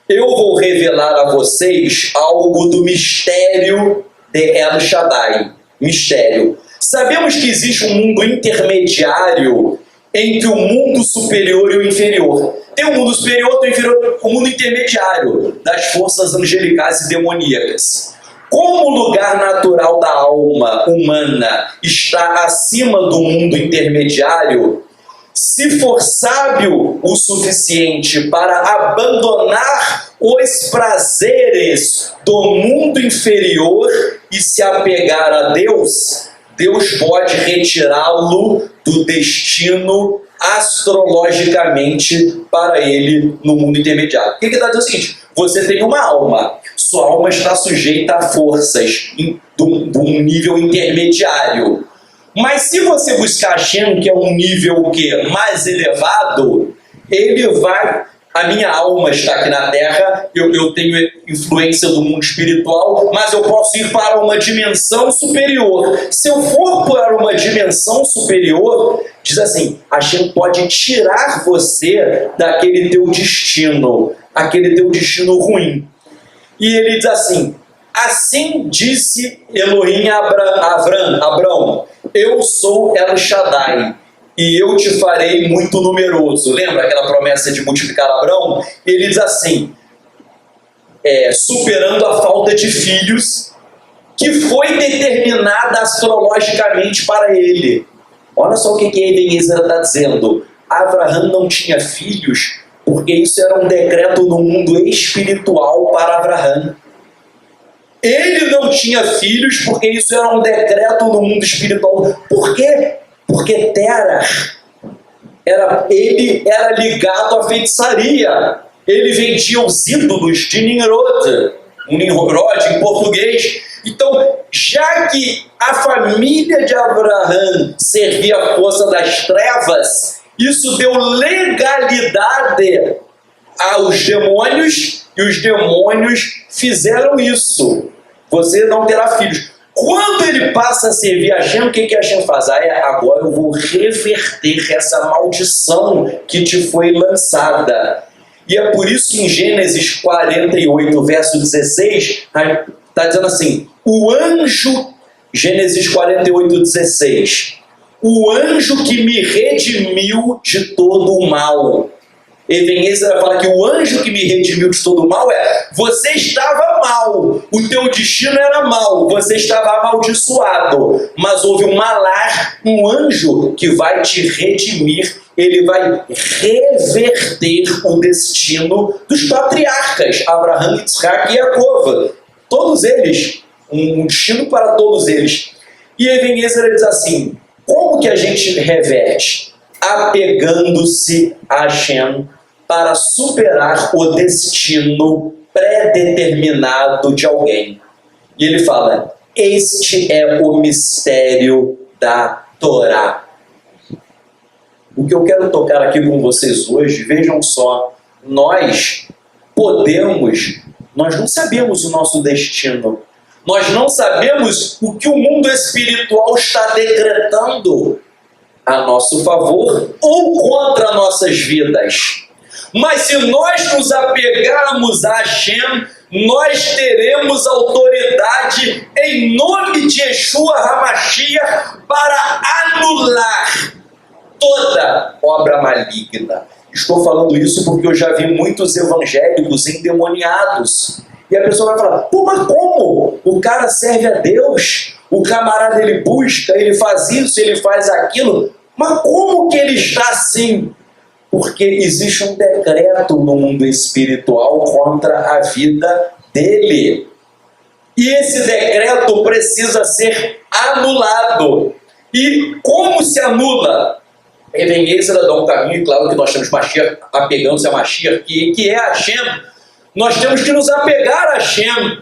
eu vou revelar a vocês algo do mistério de El Shaddai. Mistério. Sabemos que existe um mundo intermediário entre o mundo superior e o inferior. Tem o mundo superior, tem o mundo intermediário das forças angelicais e demoníacas. Como o lugar natural da alma humana está acima do mundo intermediário, se for sábio o suficiente para abandonar os prazeres do mundo inferior e se apegar a Deus, Deus pode retirá-lo do destino astrologicamente para ele no mundo intermediário. O que está dizendo? É o seguinte: você tem uma alma, sua alma está sujeita a forças de um nível intermediário. Mas se você buscar Hashem, que é um nível o quê? Mais elevado, ele vai... A minha alma está aqui na Terra, eu tenho influência do mundo espiritual, mas eu posso ir para uma dimensão superior. Se eu for para uma dimensão superior, diz assim, Hashem pode tirar você daquele teu destino ruim. E ele diz assim, assim disse Elohim a Abrão, eu sou El Shaddai, e eu te farei muito numeroso. Lembra aquela promessa de multiplicar Abrão? Ele diz assim, superando a falta de filhos que foi determinada astrologicamente para ele. Olha só o que Ebenezer está dizendo. Abraão não tinha filhos porque isso era um decreto no mundo espiritual para Abraão. Ele não tinha filhos porque isso era um decreto no mundo espiritual. Por quê? Porque Terah, ele era ligado à feitiçaria. Ele vendia os ídolos de Nimrod, em português. Então, já que a família de Abraão servia a força das trevas, isso deu legalidade aos demônios, e os demônios fizeram isso. Você não terá filhos. Quando ele passa a servir a Hashem, o que Hashem faz? Agora eu vou reverter essa maldição que te foi lançada. E é por isso que em Gênesis 48, verso 16, está dizendo assim, o anjo, Gênesis 48, 16, o anjo que me redimiu de todo o mal. Ebenezer vai falar que o anjo que me redimiu de todo o mal você estava mal, o teu destino era mal, você estava amaldiçoado, mas houve um malar, um anjo que vai te redimir, ele vai reverter o destino dos patriarcas, Abraão, Isaac e Jacó, todos eles, um destino para todos eles. E Ebenezer diz assim, como que a gente reverte? Apegando-se a Hashem para superar o destino predeterminado de alguém. E ele fala, este é o mistério da Torá. O que eu quero tocar aqui com vocês hoje, vejam só, nós não sabemos o nosso destino, nós não sabemos o que o mundo espiritual está decretando a nosso favor ou contra nossas vidas. Mas se nós nos apegarmos a Hashem, nós teremos autoridade em nome de Yeshua HaMashiach para anular toda obra maligna. Estou falando isso porque eu já vi muitos evangélicos endemoniados. E a pessoa vai falar, pô, mas como? O cara serve a Deus, o camarada ele busca, ele faz isso, ele faz aquilo. Mas como que ele está assim? Porque existe um decreto no mundo espiritual contra a vida dele. E esse decreto precisa ser anulado. E como se anula? Ebenezer dá um caminho, claro que nós temos Mashiach, apegando-se a Mashiach, que é Hashem. Nós temos que nos apegar a Hashem,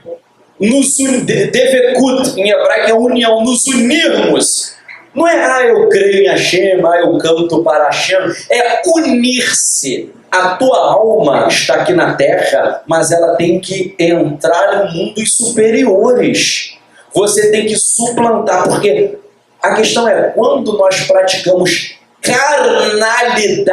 devekut, em hebraico é união, nos unirmos. Não é, eu creio em Hashem, eu canto para Hashem. É unir-se. A tua alma está aqui na terra, mas ela tem que entrar em mundos superiores. Você tem que suplantar, porque a questão é, quando nós praticamos carnalidade,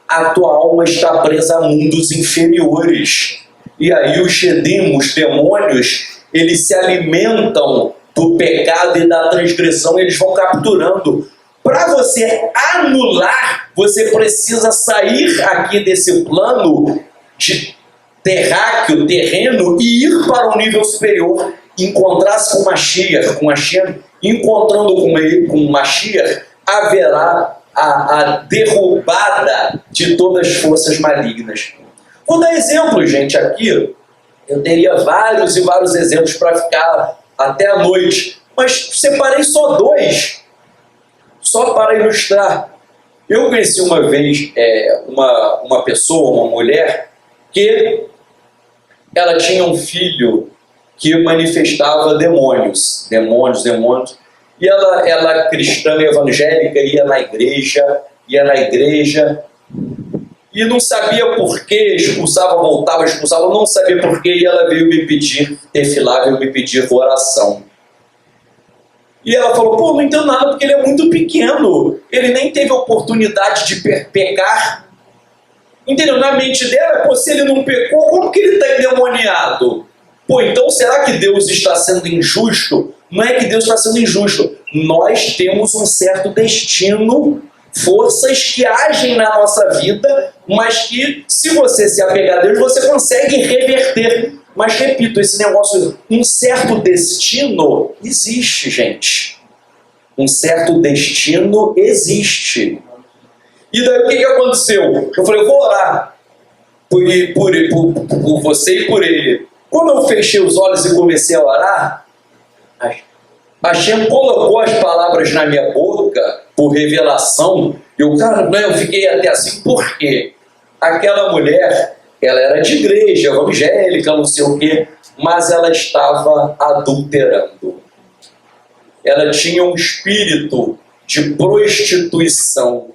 a tua alma está presa a mundos inferiores. E aí os Shedim, os demônios, eles se alimentam do pecado e da transgressão, eles vão capturando. Para você anular, você precisa sair aqui desse plano de terráqueo, terreno, e ir para um nível superior, encontrar-se com Mashiach, encontrando com ele, com Mashiach, haverá a derrubada de todas as forças malignas. Vou dar exemplos, gente, aqui. Eu teria vários e vários exemplos para ficar até a noite, mas separei só dois, só para ilustrar. Eu conheci uma vez uma pessoa, uma mulher, que ela tinha um filho que manifestava demônios, e ela cristã evangélica, ia na igreja, e não sabia por que, expulsava, não sabia por que, e ela veio me pedir tefilá, veio me pedir oração. E ela falou, pô, não entendo nada porque ele é muito pequeno, ele nem teve oportunidade de pecar. Entendeu? Na mente dela, pô, se ele não pecou, como que ele está endemoniado? Pô, então será que Deus está sendo injusto? Não é que Deus está sendo injusto. Nós temos um certo destino, forças que agem na nossa vida, mas que, se você se apegar a Deus, você consegue reverter. Mas, repito, esse negócio, um certo destino existe, gente. Um certo destino existe. E daí o que aconteceu? Eu falei, eu vou orar por você e por ele. Quando eu fechei os olhos e comecei a orar, a Hashem colocou as palavras na minha boca por revelação. Eu fiquei até assim, por quê? Aquela mulher, ela era de igreja, evangélica, não sei o quê, mas ela estava adulterando. Ela tinha um espírito de prostituição.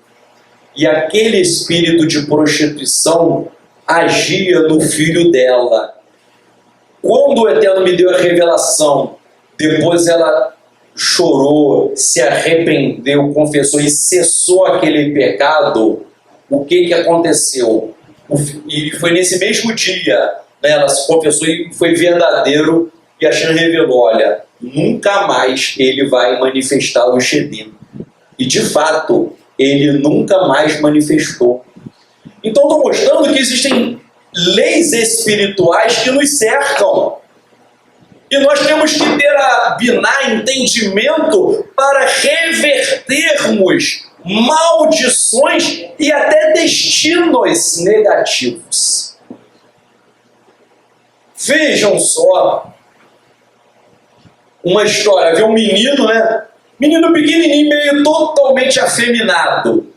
E aquele espírito de prostituição agia no filho dela. Quando o Eterno me deu a revelação, depois ela chorou, se arrependeu, confessou e cessou aquele pecado, o que aconteceu? E foi nesse mesmo dia, né, ela se confessou e foi verdadeiro, e a Hashem revelou, olha, nunca mais ele vai manifestar o Shedim. E de fato, ele nunca mais manifestou. Então estou mostrando que existem leis espirituais que nos cercam. E nós temos que ter a biná, entendimento, para revertermos maldições e até destinos negativos. Vejam só uma história. Havia um menino, né? Menino pequenininho, meio totalmente afeminado.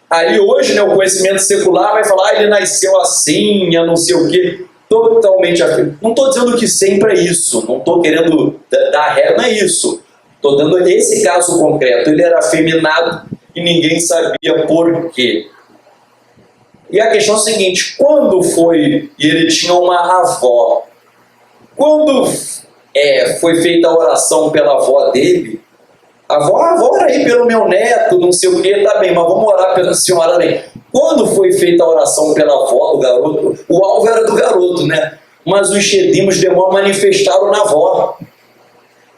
Aí hoje, né, o conhecimento secular vai falar, ele nasceu assim, não sei o quê. Totalmente afeminado. Não estou dizendo que sempre é isso, não estou querendo dar ré, não é isso. Estou dando esse caso concreto. Ele era afeminado e ninguém sabia por quê. E a questão é a seguinte, quando foi, e ele tinha uma avó, quando foi feita a oração pela avó dele, a avó ora aí pelo meu neto, não sei o que, tá bem, mas vamos orar pela senhora também. Quando foi feita a oração pela avó do garoto, o alvo era do garoto, né? Mas os Shedim, os demônios, manifestaram na avó.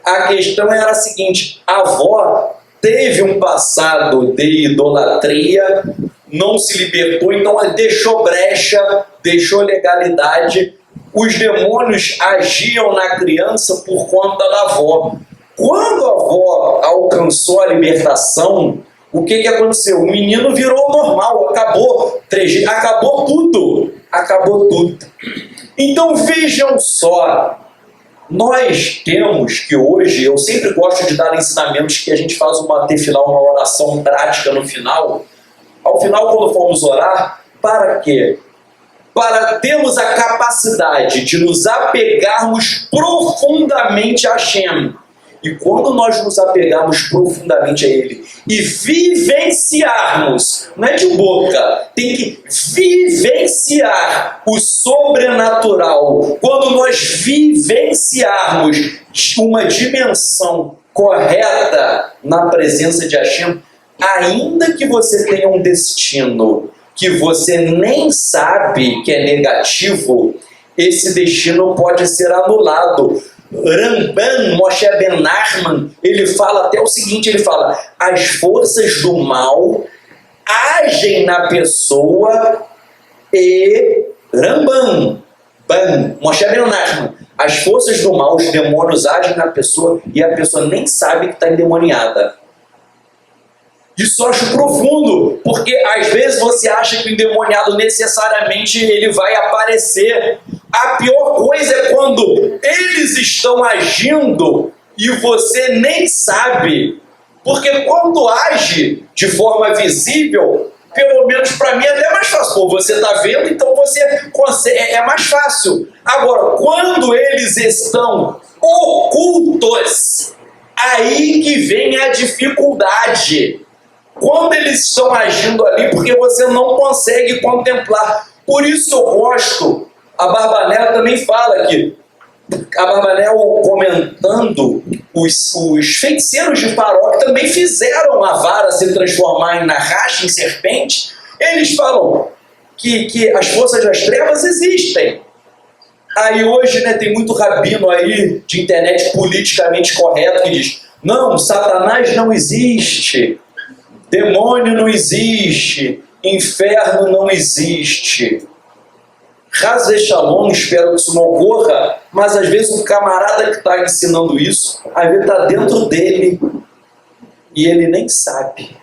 A questão era a seguinte, a avó teve um passado de idolatria, não se libertou, então ela deixou brecha, deixou legalidade. Os demônios agiam na criança por conta da avó. Quando a avó alcançou a libertação, o que aconteceu? O menino virou normal, acabou tudo. Então vejam só, nós temos que hoje, eu sempre gosto de dar ensinamentos que a gente faz uma tefilá, uma oração prática no final. Ao final, quando formos orar, para quê? Para termos a capacidade de nos apegarmos profundamente a Hashem. E quando nós nos apegarmos profundamente a Ele e vivenciarmos, não é de boca, tem que vivenciar o sobrenatural. Quando nós vivenciarmos uma dimensão correta na presença de Hashem, ainda que você tenha um destino que você nem sabe que é negativo, esse destino pode ser anulado. Ramban, Moshe Ben Nachman, ele fala até o seguinte, ele fala, as forças do mal agem na pessoa e Ramban, Moshe Ben Nachman, as forças do mal, os demônios agem na pessoa e a pessoa nem sabe que está endemoniada. Isso eu acho profundo, porque às vezes você acha que o endemoniado necessariamente ele vai aparecer. A pior coisa é quando eles estão agindo e você nem sabe. Porque quando age de forma visível, pelo menos para mim é até mais fácil. Pô, você está vendo, então você consegue, é mais fácil. Agora, quando eles estão ocultos, aí que vem a dificuldade. Quando eles estão agindo ali, porque você não consegue contemplar. Por isso eu gosto, a Barbanel também fala aqui, a Barbanel comentando, os feiticeiros de Faraó que também fizeram a vara se transformar em Nahash, em serpente, eles falam que as forças das trevas existem. Aí hoje, né, tem muito rabino aí de internet politicamente correto que diz, não, Satanás não existe, demônio não existe, inferno não existe. Razé Shalom, espero que isso não ocorra, mas às vezes o camarada que está ensinando isso, às vezes está dentro dele e ele nem sabe.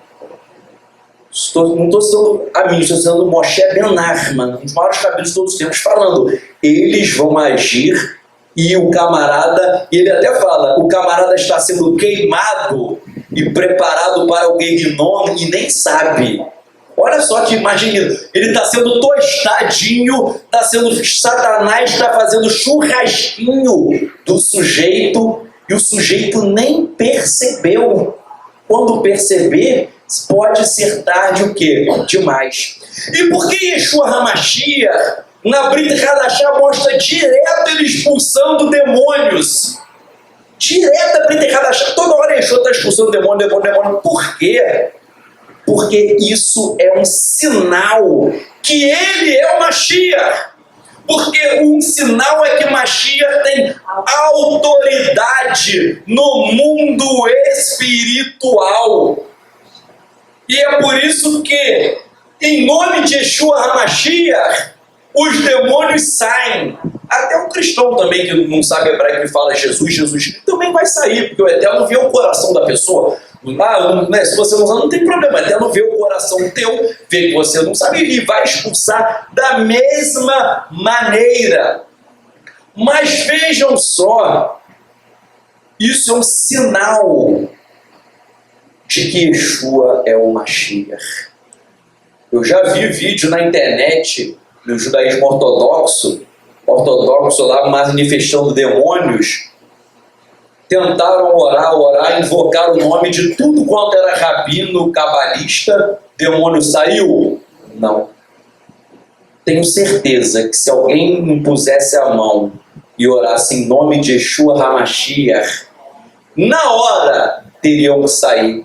Não estou sendo a mim, estou sendo Moshe Ben Nachman, um dos maiores rabinos de todos os tempos, falando, eles vão agir e o camarada, e ele até fala, o camarada está sendo queimado e preparado para o Guerrinom e nem sabe. Olha só que imagina, ele está sendo tostadinho, está sendo, Satanás está fazendo churrasquinho do sujeito e o sujeito nem percebeu. Quando perceber, pode ser tarde o quê? Demais. E por que Yeshua HaMashiach, na Brit Hadashah, mostra direto ele expulsando demônios? Direto a Brit Hadashah, toda hora Yeshua está expulsando demônio. Por quê? Porque isso é um sinal que ele é o Mashiach. Porque um sinal é que Mashiach tem autoridade no mundo espiritual. E é por isso que, em nome de Yeshua HaMashiach, os demônios saem. Até um cristão também que não sabe hebraico e fala Jesus, também vai sair, porque o Eterno vê o coração da pessoa. Se você não sabe, não tem problema, o Eterno vê o coração teu, vê que você não sabe e vai expulsar da mesma maneira. Mas vejam só, isso é um sinal de que Yeshua é o Mashiach. Eu já vi vídeo na internet, no judaísmo ortodoxo lá manifestando demônios, tentaram orar, invocar o nome de tudo quanto era rabino, cabalista, demônio saiu? Não. Tenho certeza que se alguém impusesse a mão e orasse em nome de Yeshua HaMashiach, na hora teriam que sair.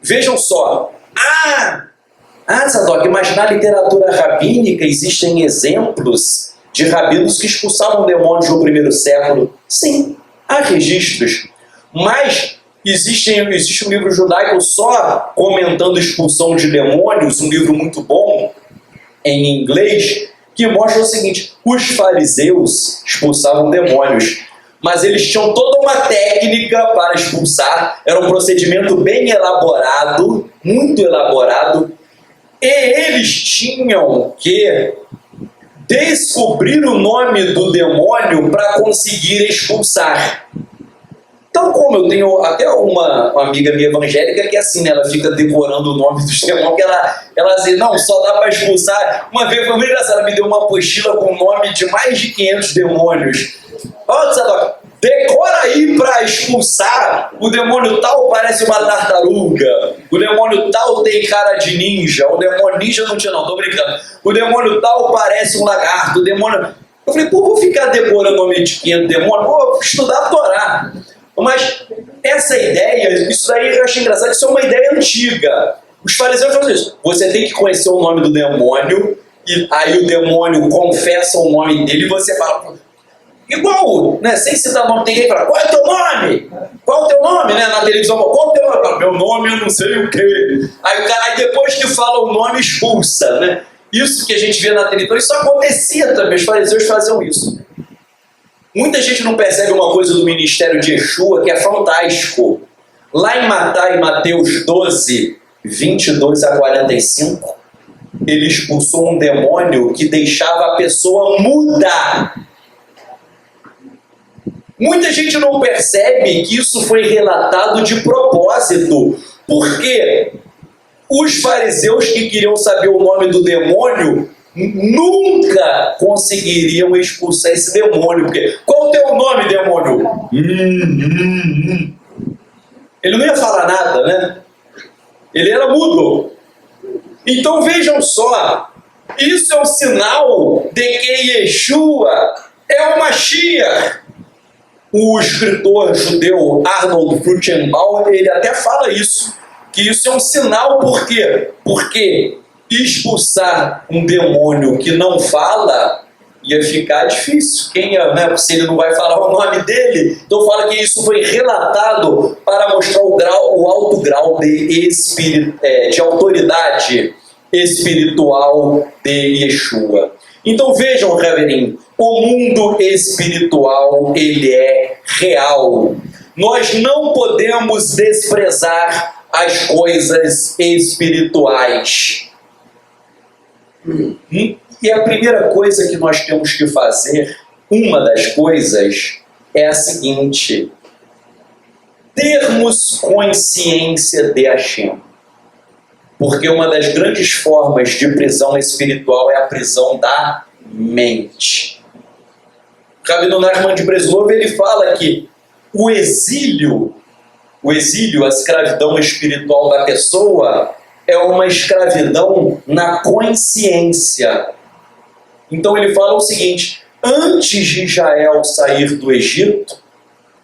Vejam só. Zadok, mas na literatura rabínica existem exemplos de rabinos que expulsavam demônios no primeiro século. Sim, há registros. Mas existe um livro judaico só comentando expulsão de demônios, um livro muito bom, em inglês, que mostra o seguinte, os fariseus expulsavam demônios, mas eles tinham toda uma técnica para expulsar, era um procedimento bem elaborado, muito elaborado, e eles tinham que descobrir o nome do demônio para conseguir expulsar. Então, como eu tenho até uma amiga minha evangélica que é assim, né, ela fica decorando o nome dos demônios, que ela diz, não, só dá para expulsar. Uma vez foi muito engraçado, ela me deu uma apostila com o nome de mais de 500 demônios. Olha, decora aí para expulsar. O demônio tal parece uma tartaruga. O demônio tal tem cara de ninja. O demônio ninja não tinha, não, tô brincando. O demônio tal parece um lagarto. O demônio... Eu falei, vou ficar decorando o nome de 500 demônios? Vou estudar a Torá. Mas essa ideia, isso daí eu acho engraçado, isso é uma ideia antiga. Os fariseus fazem isso. Você tem que conhecer o nome do demônio, e aí o demônio confessa o nome dele e você fala... Igual, né? Sem citar o nome, tem ninguém fala, qual é o teu nome? Qual é o teu nome, né? Na televisão, qual é o teu nome? Fala, meu nome eu não sei o quê. Aí o cara, aí depois que fala o nome, expulsa, né? Isso que a gente vê na televisão, isso acontecia também, os fariseus faziam isso. Muita gente não percebe uma coisa do ministério de Yeshua que é fantástico. Lá em Mateus 12, 22 a 45, ele expulsou um demônio que deixava a pessoa muda. Muita gente não percebe que isso foi relatado de propósito, porque os fariseus que queriam saber o nome do demônio nunca conseguiriam expulsar esse demônio. Porque, qual é o teu nome, demônio? Ele não ia falar nada, né? Ele era mudo. Então vejam só, isso é um sinal de que Yeshua é o Mashiach. O escritor judeu Arnold Fruchtenbauer, ele até fala isso, que isso é um sinal. Por quê? Porque expulsar um demônio que não fala ia ficar difícil. Quem é, né? Se ele não vai falar o nome dele, então fala que isso foi relatado para mostrar o alto grau de autoridade espiritual de Yeshua. Então vejam, reverendo, o mundo espiritual, ele é real. Nós não podemos desprezar as coisas espirituais. E a primeira coisa que nós temos que fazer, uma das coisas, é a seguinte: termos consciência de Hashem. Porque uma das grandes formas de prisão espiritual é a prisão da mente. Rabino Nachman de Breslov, ele fala que o exílio, a escravidão espiritual da pessoa, é uma escravidão na consciência. Então ele fala o seguinte: antes de Israel sair do Egito,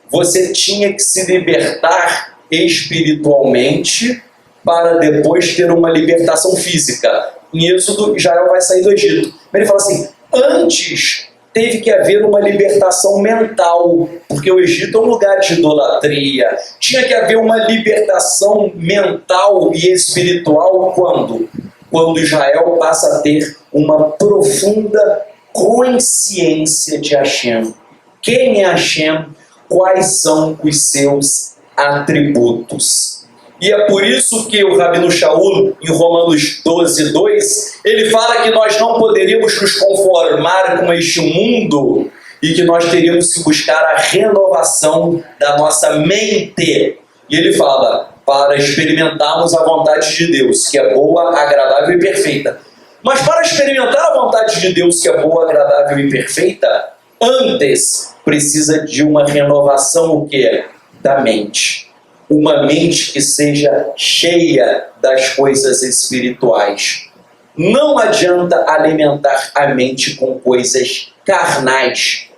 você tinha que se libertar espiritualmente para depois ter uma libertação física. Em Êxodo, Israel vai sair do Egito. Mas ele fala assim, antes teve que haver uma libertação mental, porque o Egito é um lugar de idolatria. Tinha que haver uma libertação mental e espiritual quando? Quando Israel passa a ter uma profunda consciência de Hashem. Quem é Hashem? Quais são os seus atributos? E é por isso que o Rabino Shaul, em Romanos 12, 2, ele fala que nós não poderíamos nos conformar com este mundo e que nós teríamos que buscar a renovação da nossa mente. E ele fala, para experimentarmos a vontade de Deus, que é boa, agradável e perfeita. Mas para experimentar a vontade de Deus, que é boa, agradável e perfeita, antes precisa de uma renovação, o quê? Da mente. Uma mente que seja cheia das coisas espirituais. Não adianta alimentar a mente com coisas carnais,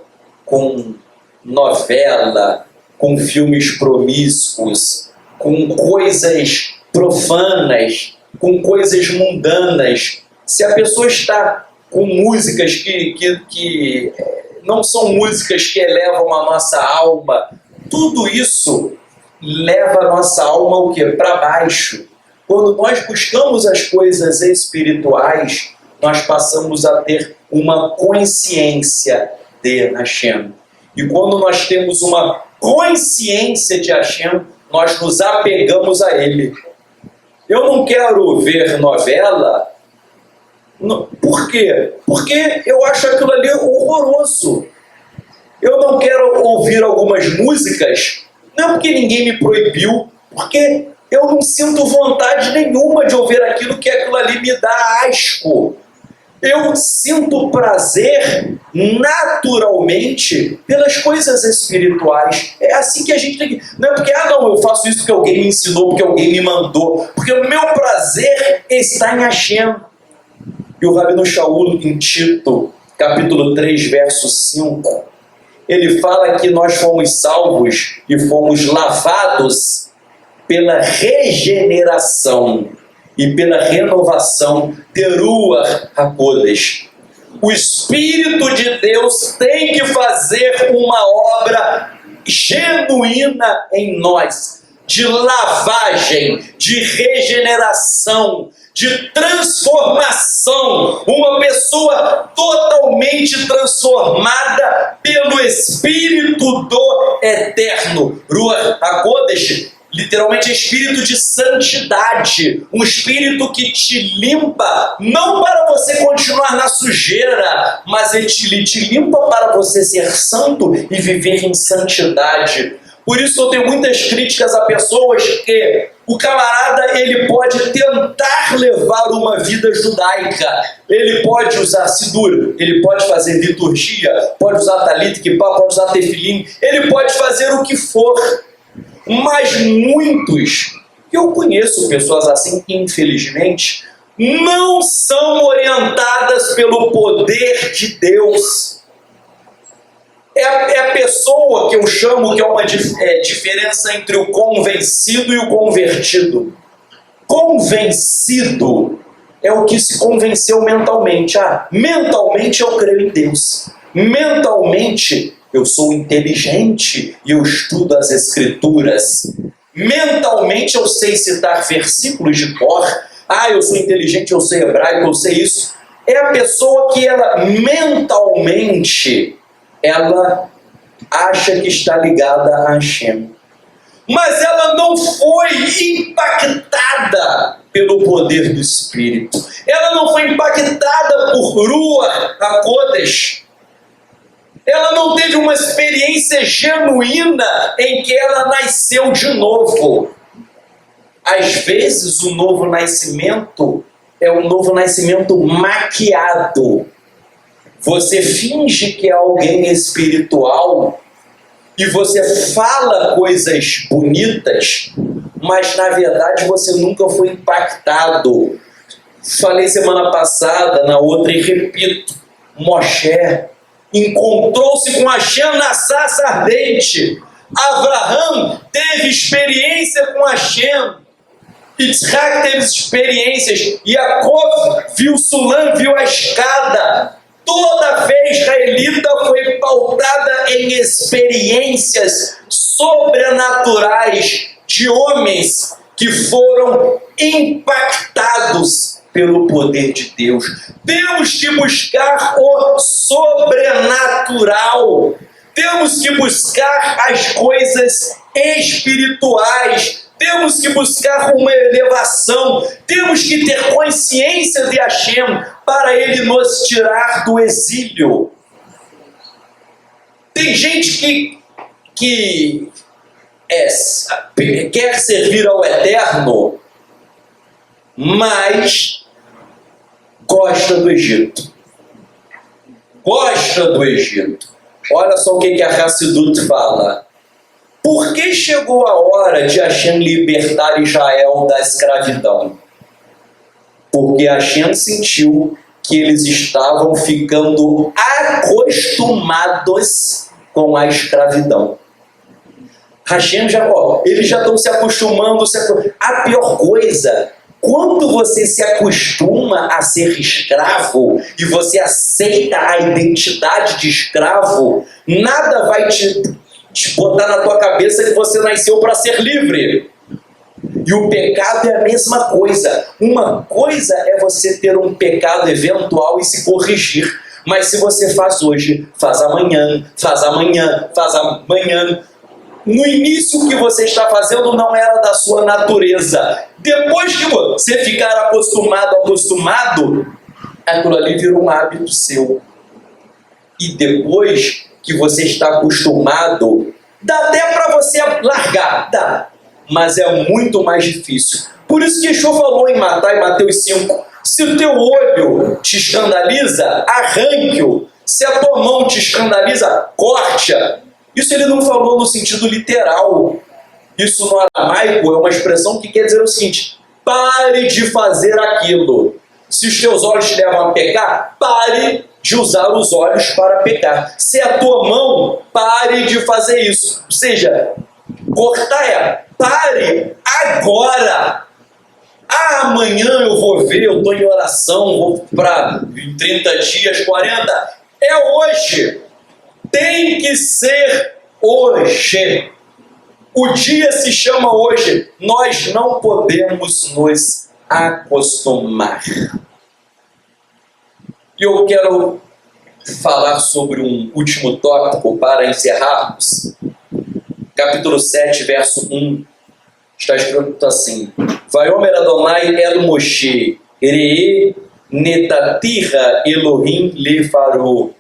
com novela, com filmes promíscuos, com coisas profanas, com coisas mundanas. Se a pessoa está com músicas que não são músicas que elevam a nossa alma, tudo isso leva a nossa alma o quê? Para baixo. Quando nós buscamos as coisas espirituais, nós passamos a ter uma consciência de Hashem. E quando nós temos uma consciência de Hashem, nós nos apegamos a Ele. Eu não quero ver novela. Por quê? Porque eu acho aquilo ali horroroso. Eu não quero ouvir algumas músicas, não porque ninguém me proibiu, porque eu não sinto vontade nenhuma de ouvir aquilo que aquilo ali me dá asco. Eu sinto prazer naturalmente pelas coisas espirituais. É assim que a gente tem que... Não é porque, eu faço isso porque alguém me ensinou, porque alguém me mandou. Porque o meu prazer está em Hashem. E o Rabino Shaul, em Tito, capítulo 3, verso 5, ele fala que nós fomos salvos e fomos lavados pela regeneração e pela renovação de Ruach HaKodesh. O Espírito de Deus tem que fazer uma obra genuína em nós, de lavagem, de regeneração, de transformação, uma pessoa totalmente transformada pelo Espírito do Eterno. Ruach HaKodesh literalmente é espírito de santidade, um espírito que te limpa, não para você continuar na sujeira, mas ele te limpa para você ser santo e viver em santidade. Por isso eu tenho muitas críticas a pessoas que o camarada ele pode tentar levar uma vida judaica, ele pode usar sidur, ele pode fazer liturgia, pode usar talit, kippah, pode usar tefilim, ele pode fazer o que for, mas muitos, eu conheço pessoas assim, infelizmente, não são orientadas pelo poder de Deus. É a pessoa que eu chamo que é uma diferença entre o convencido e o convertido. Convencido é o que se convenceu mentalmente. Mentalmente eu creio em Deus. Mentalmente eu sou inteligente e eu estudo as Escrituras. Mentalmente eu sei citar versículos de cor. Eu sou inteligente, eu sei hebraico, eu sei isso. É a pessoa que ela mentalmente ela acha que está ligada a Hashem. Mas ela não foi impactada pelo poder do Espírito. Ela não foi impactada por Ruach HaKodesh. Ela não teve uma experiência genuína em que ela nasceu de novo. Às vezes o novo nascimento é um novo nascimento maquiado. Você finge que é alguém espiritual e você fala coisas bonitas, mas na verdade você nunca foi impactado. Falei semana passada, na outra e repito, Moshe encontrou-se com Hashem na sarça ardente. Abraham teve experiência com Hashem. Yitzhak teve experiências. Jacob viu Sulam, viu a escada. Toda a fé israelita foi pautada em experiências sobrenaturais de homens que foram impactados pelo poder de Deus. Temos que buscar o sobrenatural. Temos que buscar as coisas espirituais. Temos que buscar uma elevação. Temos que ter consciência de Hashem para Ele nos tirar do exílio. Tem gente que quer servir ao Eterno, mas gosta do Egito. Gosta do Egito. Olha só o que a Hassidut fala. Por que chegou a hora de Hashem libertar Israel da escravidão? Porque Hashem sentiu que eles estavam ficando acostumados com a escravidão. Hashem eles já estão se acostumando. A pior coisa, quando você se acostuma a ser escravo e você aceita a identidade de escravo, nada vai te botar na tua cabeça que você nasceu para ser livre. E o pecado é a mesma coisa. Uma coisa é você ter um pecado eventual e se corrigir. Mas se você faz hoje, faz amanhã, faz amanhã, faz amanhã, no início o que você está fazendo não era da sua natureza. Depois que você ficar acostumado, aquilo ali vira um hábito seu. E depois que você está acostumado, dá até para você largar, dá, mas é muito mais difícil. Por isso que Yeshua falou em Mateus 5, se o teu olho te escandaliza, arranque-o. Se a tua mão te escandaliza, corte-a. Isso ele não falou no sentido literal. Isso no aramaico é uma expressão que quer dizer o seguinte: pare de fazer aquilo. Se os teus olhos te levam a pecar, pare de usar os olhos para pecar. Se a tua mão, pare de fazer isso. Ou seja, cortar pare agora. Amanhã eu vou ver, eu estou em oração, vou para 30 dias, 40. É hoje. Tem que ser hoje. O dia se chama hoje. Nós não podemos nos acostumar. E eu quero falar sobre um último tópico para encerrarmos. Capítulo 7, verso 1. Está escrito assim: Vaiomer Adonai el Moshe, Eree netatira Elohim lefarou.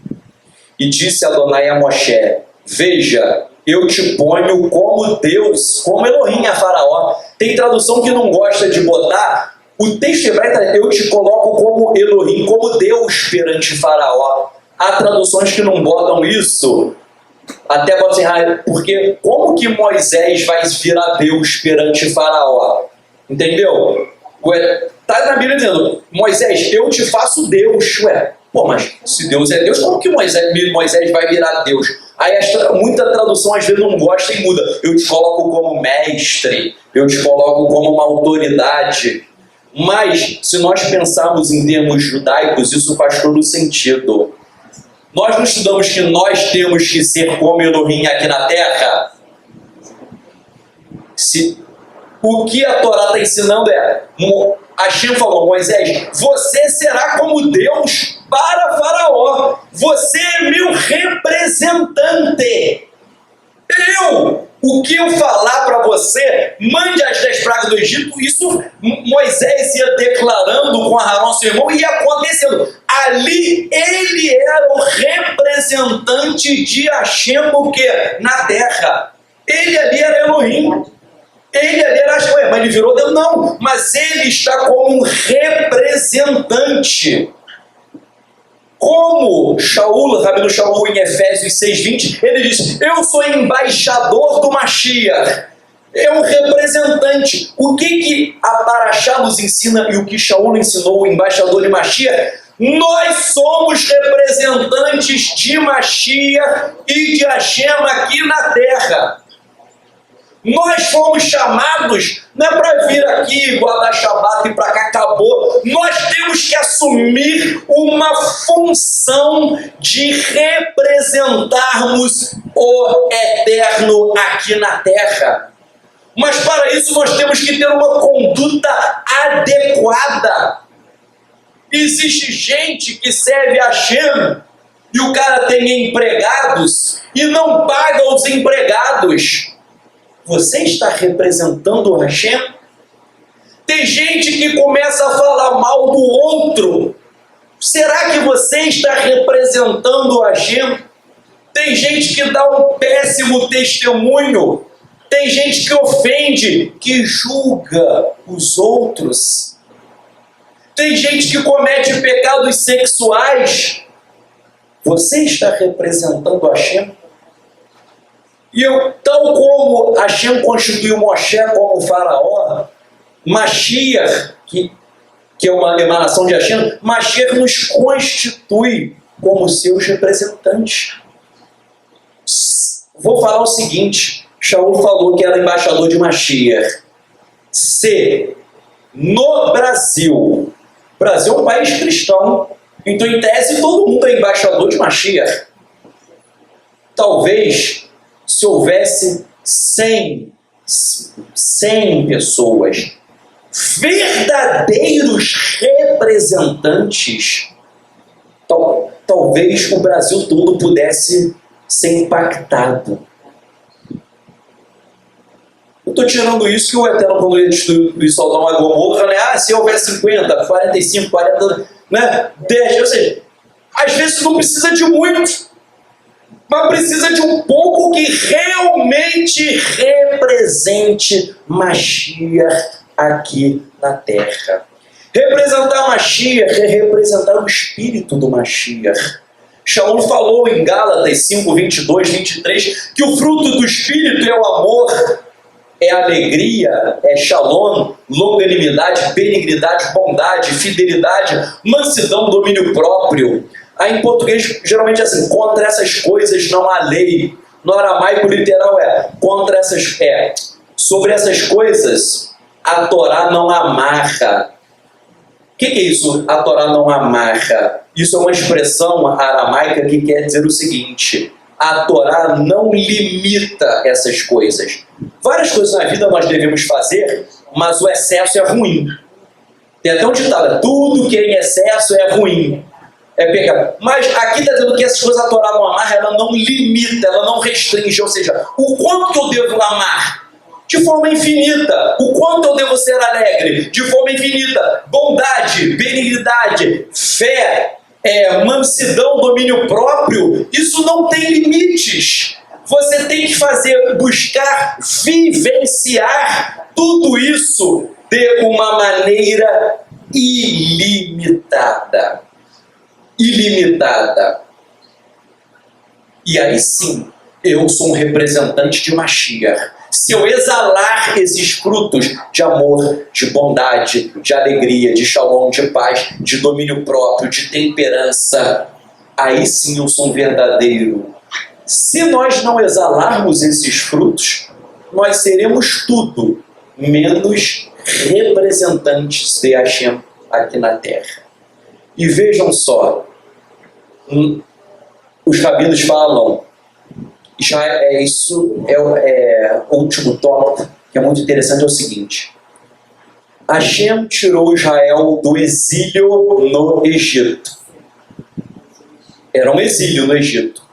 E disse Adonai a Moshe: Veja, eu te ponho como Deus, como Elohim a Faraó. Tem tradução que não gosta de botar. O texto hebraico, eu te coloco como Elohim, como Deus perante Faraó. Há traduções que não botam isso. Até botam assim, porque como que Moisés vai virar Deus perante Faraó? Entendeu? Está na Bíblia dizendo, Moisés, eu te faço Deus. Pô, mas se Deus é Deus, como que Moisés vai virar Deus? Aí muita tradução às vezes não gosta e muda. Eu te coloco como mestre, eu te coloco como uma autoridade. Mas, se nós pensarmos em termos judaicos, isso faz todo sentido. Nós não estudamos que nós temos que ser como Elohim aqui na Terra? O que a Torá está ensinando Hashem falou, Moisés, você será como Deus para Faraó. Você é meu representante. O que eu falar para você, mande as 10 pragas do Egito, isso Moisés ia declarando com Arão, seu irmão, e ia acontecendo. Ali ele era o representante de Hashem, o quê? Na terra. Ele ali era Elohim. Ele ali era Hashem, mas ele virou Deus? Não, mas ele está como um representante. Como Shaul, Rabino Shaul, em Efésios 6:20, ele diz, eu sou embaixador do Mashiach. É um representante. O que a Parashá nos ensina e o que Shaul ensinou, o embaixador de Mashiach? Nós somos representantes de Mashiach e de Hashem aqui na terra. Nós fomos chamados, não é para vir aqui, guardar Shabat e para cá, acabou. Nós temos que assumir uma função de representarmos o Eterno aqui na Terra. Mas para isso nós temos que ter uma conduta adequada. Existe gente que serve a Hashem e o cara tem empregados e não paga os empregados. Você está representando o Hashem? Tem gente que começa a falar mal do outro. Será que você está representando o Hashem? Tem gente que dá um péssimo testemunho. Tem gente que ofende, que julga os outros. Tem gente que comete pecados sexuais. Você está representando o Hashem? E tal como Hashem constituiu Moshe como faraó, Mashiach, que é uma emanação de Hashem, Mashiach nos constitui como seus representantes. Vou falar o seguinte, Shaul falou que era embaixador de Mashiach. Se no Brasil é um país cristão, então em tese todo mundo é embaixador de Mashiach. Talvez se houvesse 100 pessoas, verdadeiros representantes, talvez o Brasil todo pudesse ser impactado. Eu estou tirando isso que o Eterno, quando ele destruiu Sodoma e Gomorra, né? Se houver 50, 45, 40, né? 10, ou seja, às vezes não precisa de muito, mas precisa de um pouco que realmente represente Mashiach aqui na Terra. Representar Mashiach é representar o espírito do Mashiach. Shaul falou em Gálatas 5, 22, 23, que o fruto do espírito é o amor, é alegria, é shalom, longanimidade, benignidade, bondade, fidelidade, mansidão, domínio próprio. Aí em português, geralmente é assim, contra essas coisas não há lei. No aramaico literal contra essas, sobre essas coisas a Torá não amarra. O que é isso, a Torá não amarra? Isso é uma expressão aramaica que quer dizer o seguinte: a Torá não limita essas coisas. Várias coisas na vida nós devemos fazer, mas o excesso é ruim. Tem até um ditado: tudo que é em excesso é ruim, é pecado. Mas aqui está dizendo que essas coisas a Torá não amarra, ela não limita, ela não restringe. Ou seja, o quanto que eu devo amar? De forma infinita. O quanto eu devo ser alegre? De forma infinita. Bondade, benignidade, fé, mansidão, domínio próprio, isso não tem limites. Você tem que buscar vivenciar tudo isso de uma maneira ilimitada. Ilimitada. E aí sim, eu sou um representante de Mashiach. Se eu exalar esses frutos de amor, de bondade, de alegria, de shalom, de paz, de domínio próprio, de temperança, aí sim eu sou um verdadeiro. Se nós não exalarmos esses frutos, nós seremos tudo menos representantes de Hashem aqui na Terra. E vejam só, os rabinos falam, o último tópico, que é muito interessante, é o seguinte: Hashem tirou Israel do exílio no Egito. Era um exílio no Egito.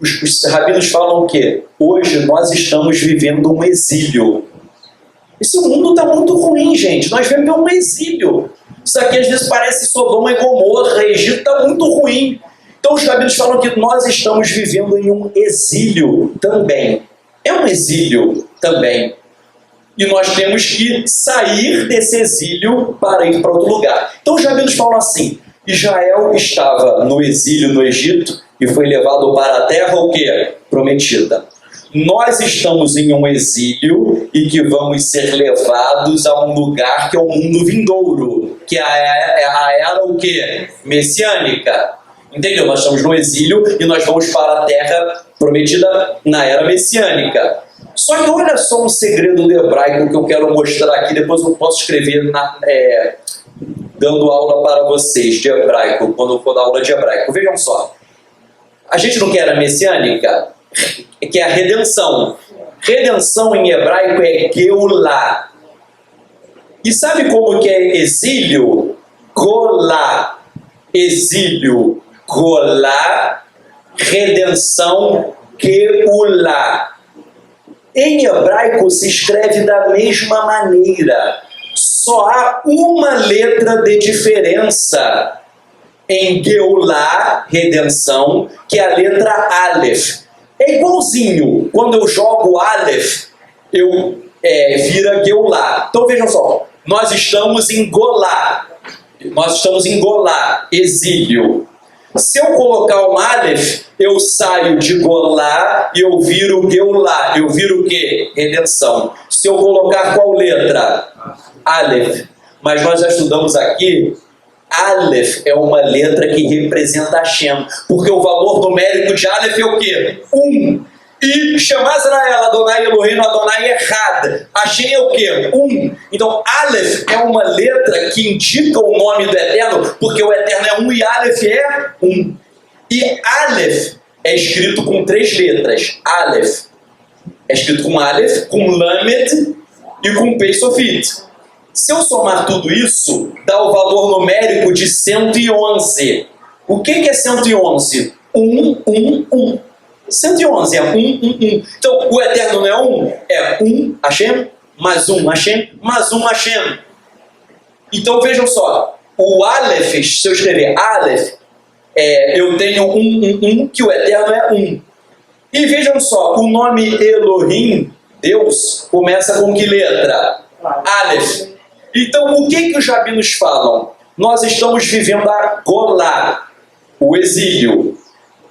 Os rabinos falam que hoje nós estamos vivendo um exílio. Esse mundo está muito ruim, gente. Nós vivemos um exílio. Isso aqui às vezes parece Sodoma e Gomorra. O Egito está muito ruim. Então os rabinos falam que nós estamos vivendo em um exílio também. É um exílio também. E nós temos que sair desse exílio para ir para outro lugar. Então os rabinos falam assim: Israel estava no exílio no Egito e foi levado para a terra o quê? Prometida. Nós estamos em um exílio e que vamos ser levados a um lugar que é o mundo vindouro, que é a era o quê? Messiânica. Entendeu? Nós estamos no exílio e nós vamos para a terra prometida na era messiânica. Só que olha só um segredo do hebraico que eu quero mostrar aqui, depois eu posso escrever dando aula para vocês de hebraico, quando eu for dar aula de hebraico. Vejam só. A gente não quer a messiânica, que é a redenção. Redenção em hebraico é Geulah. E sabe como que é exílio? Golá. Exílio. Golá, redenção, Geulah. Em hebraico se escreve da mesma maneira. Só há uma letra de diferença em Geulah, redenção, que é a letra Aleph. É igualzinho. Quando eu jogo Aleph, vira Geulah. Então vejam só, nós estamos em Golá. Nós estamos em Golá, exílio. Se eu colocar um Aleph, eu saio de Golá e eu viro Geulah. Eu viro o quê? Redenção. Se eu colocar qual letra? Aleph. Mas nós já estudamos aqui, Aleph é uma letra que representa Hashem. Porque o valor numérico de Aleph é o quê? 1. E Shema Israel, Adonai Eloheinu, Adonai Echad. Hashem é o quê? 1. Então, Aleph é uma letra que indica o nome do Eterno, porque o Eterno é 1 e Aleph é 1. E Aleph é escrito com 3 letras. Aleph é escrito com Aleph, com Lamed e com Pei Sofit. Se eu somar tudo isso, dá o valor numérico de 111. O que é 111? 1, 1, 1. 111 é 1, 1, 1. Então, o Eterno não é 1? É 1 Hashem, mais 1 Hashem, mais 1 Hashem. Então, vejam só. O Aleph, se eu escrever Aleph, eu tenho 1, 1, 1, que o Eterno é 1. E vejam só, o nome Elohim, Deus, começa com que letra? Aleph. Então, o que os rabinos falam? Nós estamos vivendo a Golá, o exílio.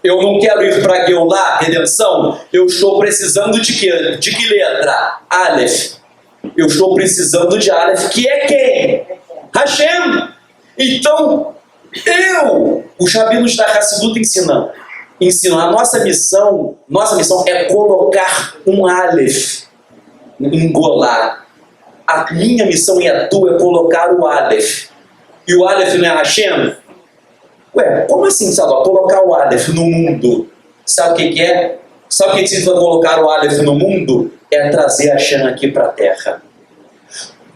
Eu não quero ir para Geulah, redenção. Eu estou precisando de quê? De que letra? Aleph. Eu estou precisando de Aleph, que é quem? Hashem. Então, eu Os rabinos da Hassidut ensinam. A nossa missão é colocar um Aleph, engolar. A minha missão e a tua é colocar o Aleph. E o Aleph não é Hashem? Ué, como assim, Salvador? Colocar o Aleph no mundo. Sabe o que é? Sabe o que significa colocar o Aleph no mundo? É trazer Hashem aqui para a Terra.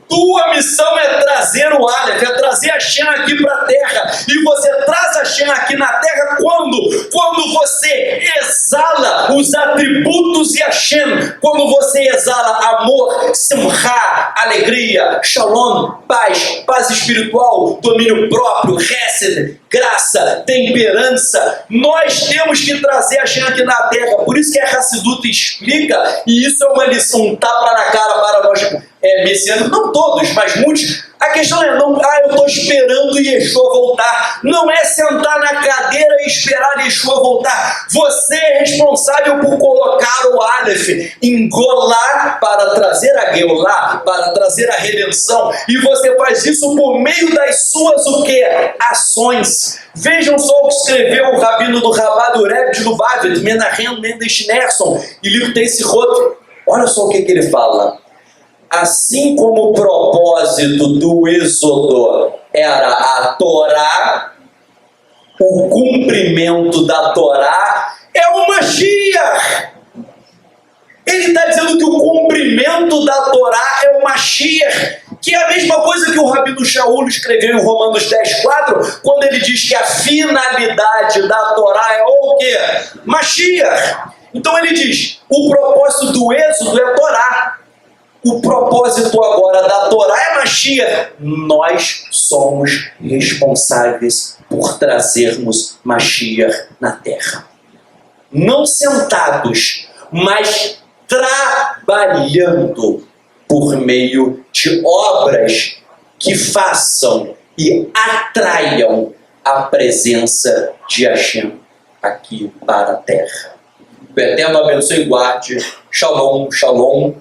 Tua missão é trazer o Aleph, é trazer Hashem aqui para a Terra. E você traz Hashem aqui na Terra quando? Quando você exala os atributos de Hashem. Quando você exala amor, simcha, alegria, shalom, paz espiritual, domínio próprio, hesed, graça, temperança. Nós temos que trazer Hashem aqui na Terra. Por isso que a Hassidut explica, e isso é uma lição, um tapa na cara para nós messianos, não todos, mas muitos. A questão é não, eu estou esperando Yeshua voltar. Não é sentar na cadeira e esperar Yeshua voltar. Você é responsável por colocar o Aleph, engolar para trazer a Geulah, para trazer a redenção. E você faz isso por meio das suas o quê? Ações. Vejam só o que escreveu o rabino do Rabá do Rebbe de Lubavitch, Menahem Mendes Schneerson, e livro Teissirot. Olha só o que ele fala. Assim como o propósito do Êxodo era a Torá, o cumprimento da Torá é o Mashiach. Ele está dizendo que o cumprimento da Torá é o Mashiach, que é a mesma coisa que o Rabino Shaul escreveu em Romanos 10,4, quando ele diz que a finalidade da Torá é o quê? Mashiach. Então ele diz, o propósito do Êxodo é a Torá. O propósito agora da Torá é Mashiach. Nós somos responsáveis por trazermos Mashiach na Terra. Não sentados, mas trabalhando por meio de obras que façam e atraiam a presença de Hashem aqui para a Terra. O Eterno abençoe e guarde. Shalom, shalom.